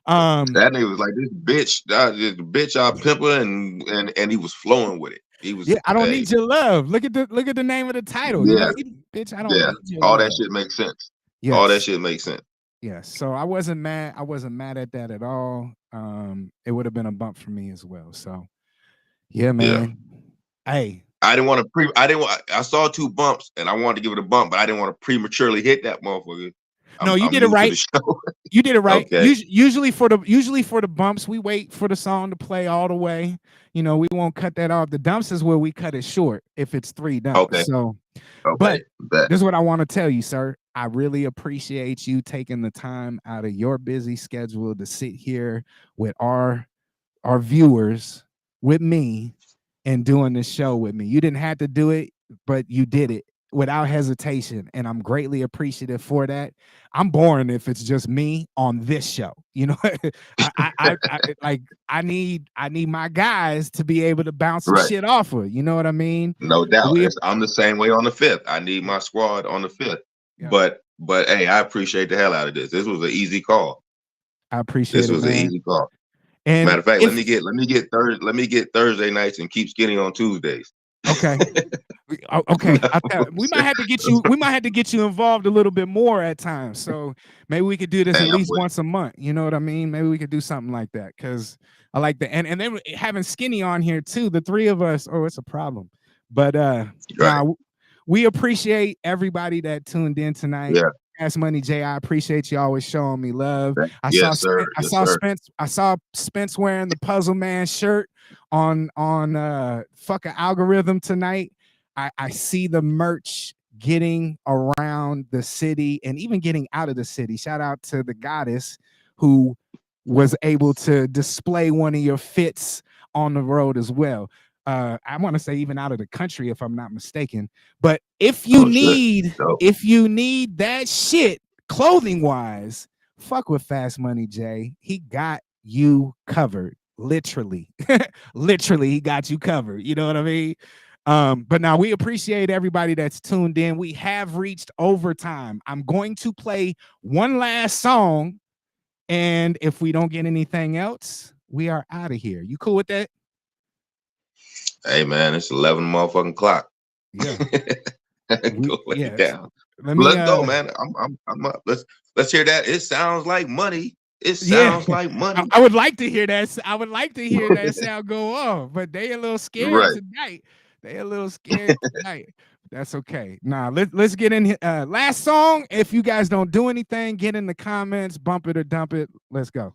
That nigga was like this bitch I pimper and he was flowing with it. He was I don't need your love. Look at the name of the title. Yeah. You know, bitch, I don't need your all love. that shit makes sense. Yes. All that shit makes sense. Yes. So I wasn't mad. I wasn't mad at that at all. It would have been a bump for me as well. So yeah, man. Yeah. Hey. I didn't want to I saw 2 bumps and I wanted to give it a bump, but I didn't want to prematurely hit that motherfucker. No, you did it right. You did it right. Okay. Usually for the bumps, we wait for the song to play all the way. You know, we won't cut that off. The dumps is where we cut it short if it's 3 dumps. Okay. So, but this is what I want to tell you, sir. I really appreciate you taking the time out of your busy schedule to sit here with our viewers, with me, and doing this show with me. You didn't have to do it, but you did it without hesitation, and I'm greatly appreciative for that. I'm boring if it's just me on this show. You know, I need my guys to be able to bounce some shit off of. You know what I mean? No doubt. I'm the same way on the 5th. I need my squad on the 5th. Yeah. But hey, I appreciate the hell out of this. This was an easy call. I appreciate this was an easy call. And matter of fact, let me get Thursday nights and keep Skinny on Tuesdays. Okay. Okay. We might have to get you involved a little bit more at times. So maybe we could do this at least once a month. You know what I mean? Maybe we could do something like that because I like that. And then having Skinny on here too, the 3 of us. Oh, it's a problem. But we appreciate everybody that tuned in tonight. Yeah. Cash Money J, I appreciate you always showing me love. I saw Spence wearing the Puzzle Man shirt on fucking Algorithm tonight. I see the merch getting around the city and even getting out of the city. Shout out to the goddess who was able to display one of your fits on the road as well. I want to say even out of the country, if I'm not mistaken. But if you need that shit clothing wise, fuck with Fast Money Jay. He got you covered. Literally. Literally, he got you covered. You know what I mean? But now we appreciate everybody that's tuned in. We have reached overtime. I'm going to play one last song, and if we don't get anything else, we are out of here. You cool with that? Hey man, it's 11 motherfucking clock. Yeah. Go lay yeah. down. Let me, Let's go, man. I'm up. Let's hear that. It sounds like money. It sounds like money. I would like to hear that. I would like to hear that sound go off, but they a little scared tonight. They a little scared tonight. That's okay. Nah, let's get in here. Last song. If you guys don't do anything, get in the comments, bump it or dump it. Let's go.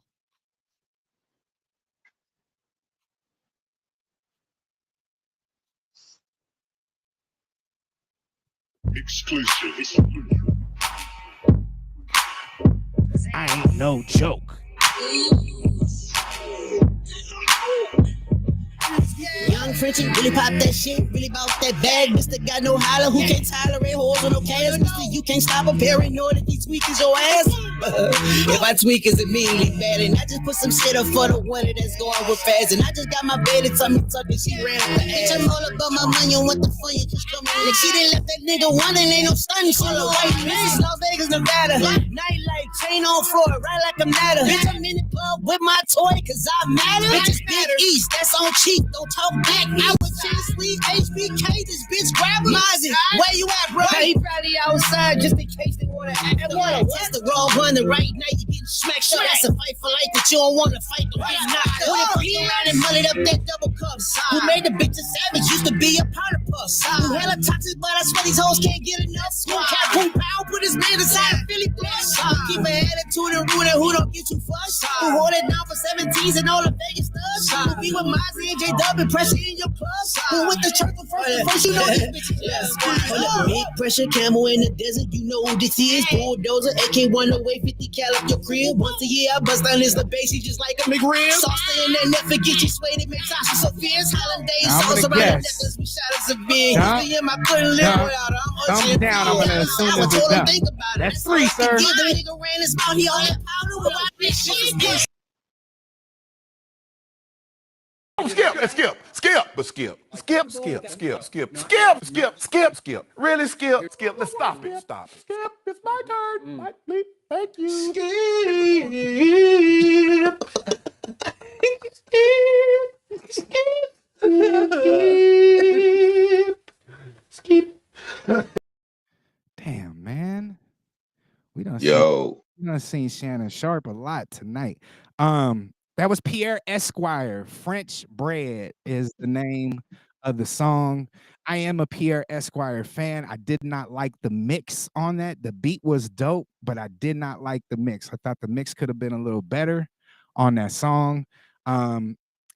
Exclusive. I ain't no joke. Young Frenchie really pop that shit, really bout that bag. Mister got no holler, who can't tolerate hoes or no cash. Mister, you can't stop a paranoid if he tweakers your ass. If I tweak, is it meanly bad? And I just put some shit up for the one that's going real fast. And I just got my baby tummy tucking, she ran up the ass. Bitch, I'm all about my money and what the fun you just come in. She didn't let that nigga wondering, ain't no stunning. She look white, this is Las Vegas, Nevada. Nightlight, chain on floor, right like a matter. Bitch, I'm in the club with my toy, cause I matter. Bitch, it's Big East, that's on cheap, don't talk back. I was chillin' sweet HBK, this bitch grab him. Mozzie, where you at, bro? He probably outside just in case they wanna act. What's the wrong one? The right night you getting smacked. Sure, that's a fight for life that you don't wanna fight, but get knocked up. When it around and mullet up that double cup. Who made the bitch a savage? Used to be a powder puff. Who hella toxic, but I swear these hoes can't get enough. Who cat who pow, put his man inside Philly plus. Keep an attitude and ruin it, who don't get you flushed. Who hold it down for 17s and all the Vegas stuff. Who be with Mozzie and J-Dub and pressure in your plus. Who with the church first, you know these bitches. Big pressure camel in the desert, you know who this is. Bulldozer, AK-1 away, 50 cal up your crib. Once a year, I bust down this the base, just like a McRib. Sauce in that net, forget you sway, it makes Sasha so fierce. Hollandaise, sauce around the necklace, we shot at Seville. I couldn't live without her. Thumbs down, I'm gonna assume this is done. That's 3, sir. The nigga ran his mouth, he only powder with my bitch. Skip. Really skip. Let's stop it. Skip, it's my turn. Please, thank you. Skip. Damn, man. We done seen Shannon Sharp a lot tonight. That was Pierre Esquire. French Bread is the name of the song. I am a Pierre Esquire fan. I did not like the mix on that. The beat was dope, but I did not like the mix. I thought the mix could have been a little better on that song.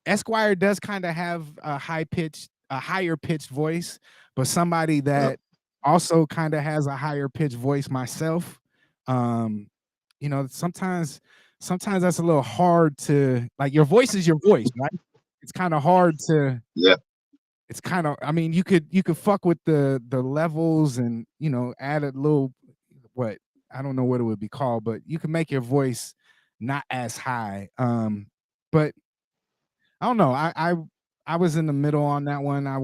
Esquire does kind of have a higher pitched voice, but somebody that also kind of has a higher pitched voice myself. You know, sometimes that's a little hard to, like, your voice is your voice, right? It's kind of hard to, it's kind of, I mean, you could fuck with the levels and, you know, add a little, what, I don't know what it would be called, but you can make your voice not as high. But I don't know. I was in the middle on that one. I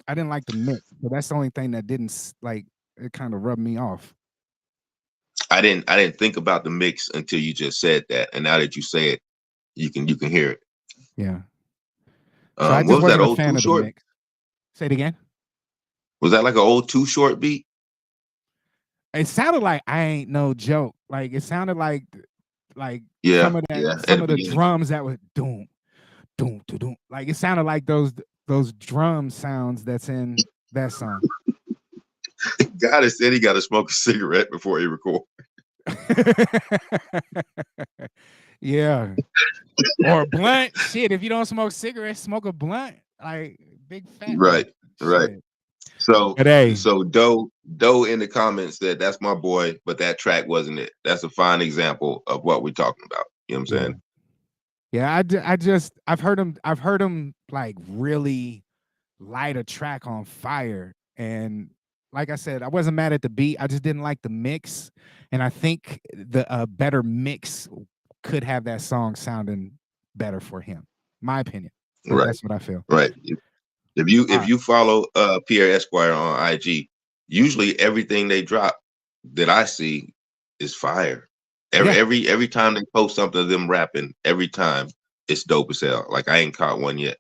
didn't like the mix, but that's the only thing that didn't, like, it kind of rubbed me off. I didn't think about the mix until you just said that, and now that you say it, you can hear it. Yeah. So I just what was that wasn't old a fan Too of Short? the mix. Say it again. Was that like an old Too Short beat? It sounded like I ain't no joke. Like, it sounded like Yeah, some of the drums that were doom, doom, doom, doom. Like, it sounded like those drum sounds that's in that song. God said he got to smoke a cigarette before he record. Yeah. Or a blunt. Shit, if you don't smoke cigarettes, smoke a blunt. Like, big fat. Right. So, hey. So Doe in the comments said, that's my boy, but that track wasn't it. That's a fine example of what we're talking about. You know what I'm saying? Yeah, I've heard him like really light a track on fire, and like I said, I wasn't mad at the beat. I just didn't like the mix, and I think the better mix could have that song sounding better for him. My opinion. Right. That's what I feel. Right. If you follow Pierre Esquire on IG, usually everything they drop that I see is fire. Every time they post something of them rapping, every time it's dope as hell. Like I ain't caught one yet.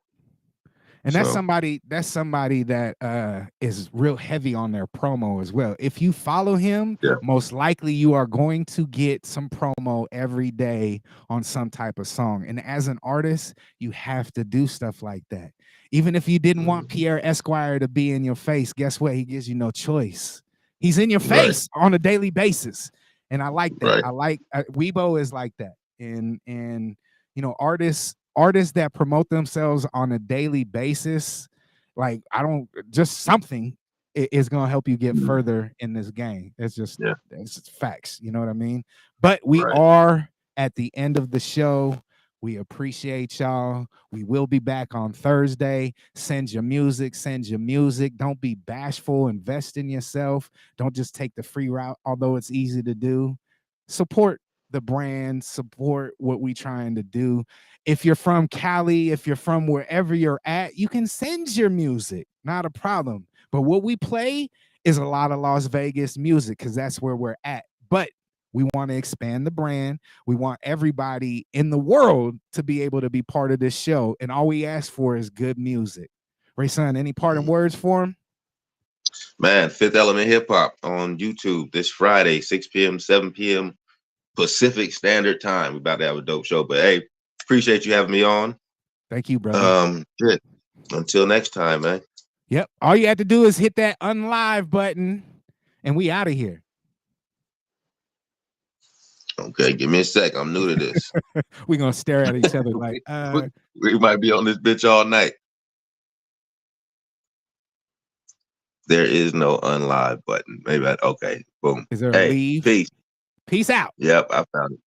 And that's somebody that is real heavy on their promo as well. If you follow him, most likely you are going to get some promo every day on some type of song. And as an artist, you have to do stuff like that. Even if you didn't want Pierre Esquire to be in your face, guess what? He gives you no choice. He's in your face on a daily basis. And I like that. I like Weibo is like that. And you know, artists that promote themselves on a daily basis, like just something is going to help you get further in this game. It's just facts. You know what I mean? But we are at the end of the show. We appreciate y'all. We will be back on Thursday. Send your music. Don't be bashful. Invest in yourself. Don't just take the free route, although it's easy to do. Support the brand, support what we trying to do. If you're from Cali, if you're from wherever you're at, you can send your music, not a problem. But what we play is a lot of Las Vegas music because that's where we're at. But we want to expand the brand. We want everybody in the world to be able to be part of this show. And all we ask for is good music. Rayson, any parting words for him? Man, Fifth Element Hip Hop on YouTube this Friday, 6 p.m., 7 p.m. Pacific Standard Time. We're about to have a dope show. But hey, appreciate you having me on. Thank you, brother. Good. Until next time, man. Yep. All you have to do is hit that unlive button and we out of here. Okay, give me a sec. I'm new to this. We're gonna stare at each other like we might be on this bitch all night. There is no unlive button. Maybe okay. Boom. Is there a leave? Peace. Peace out. Yep, I found it.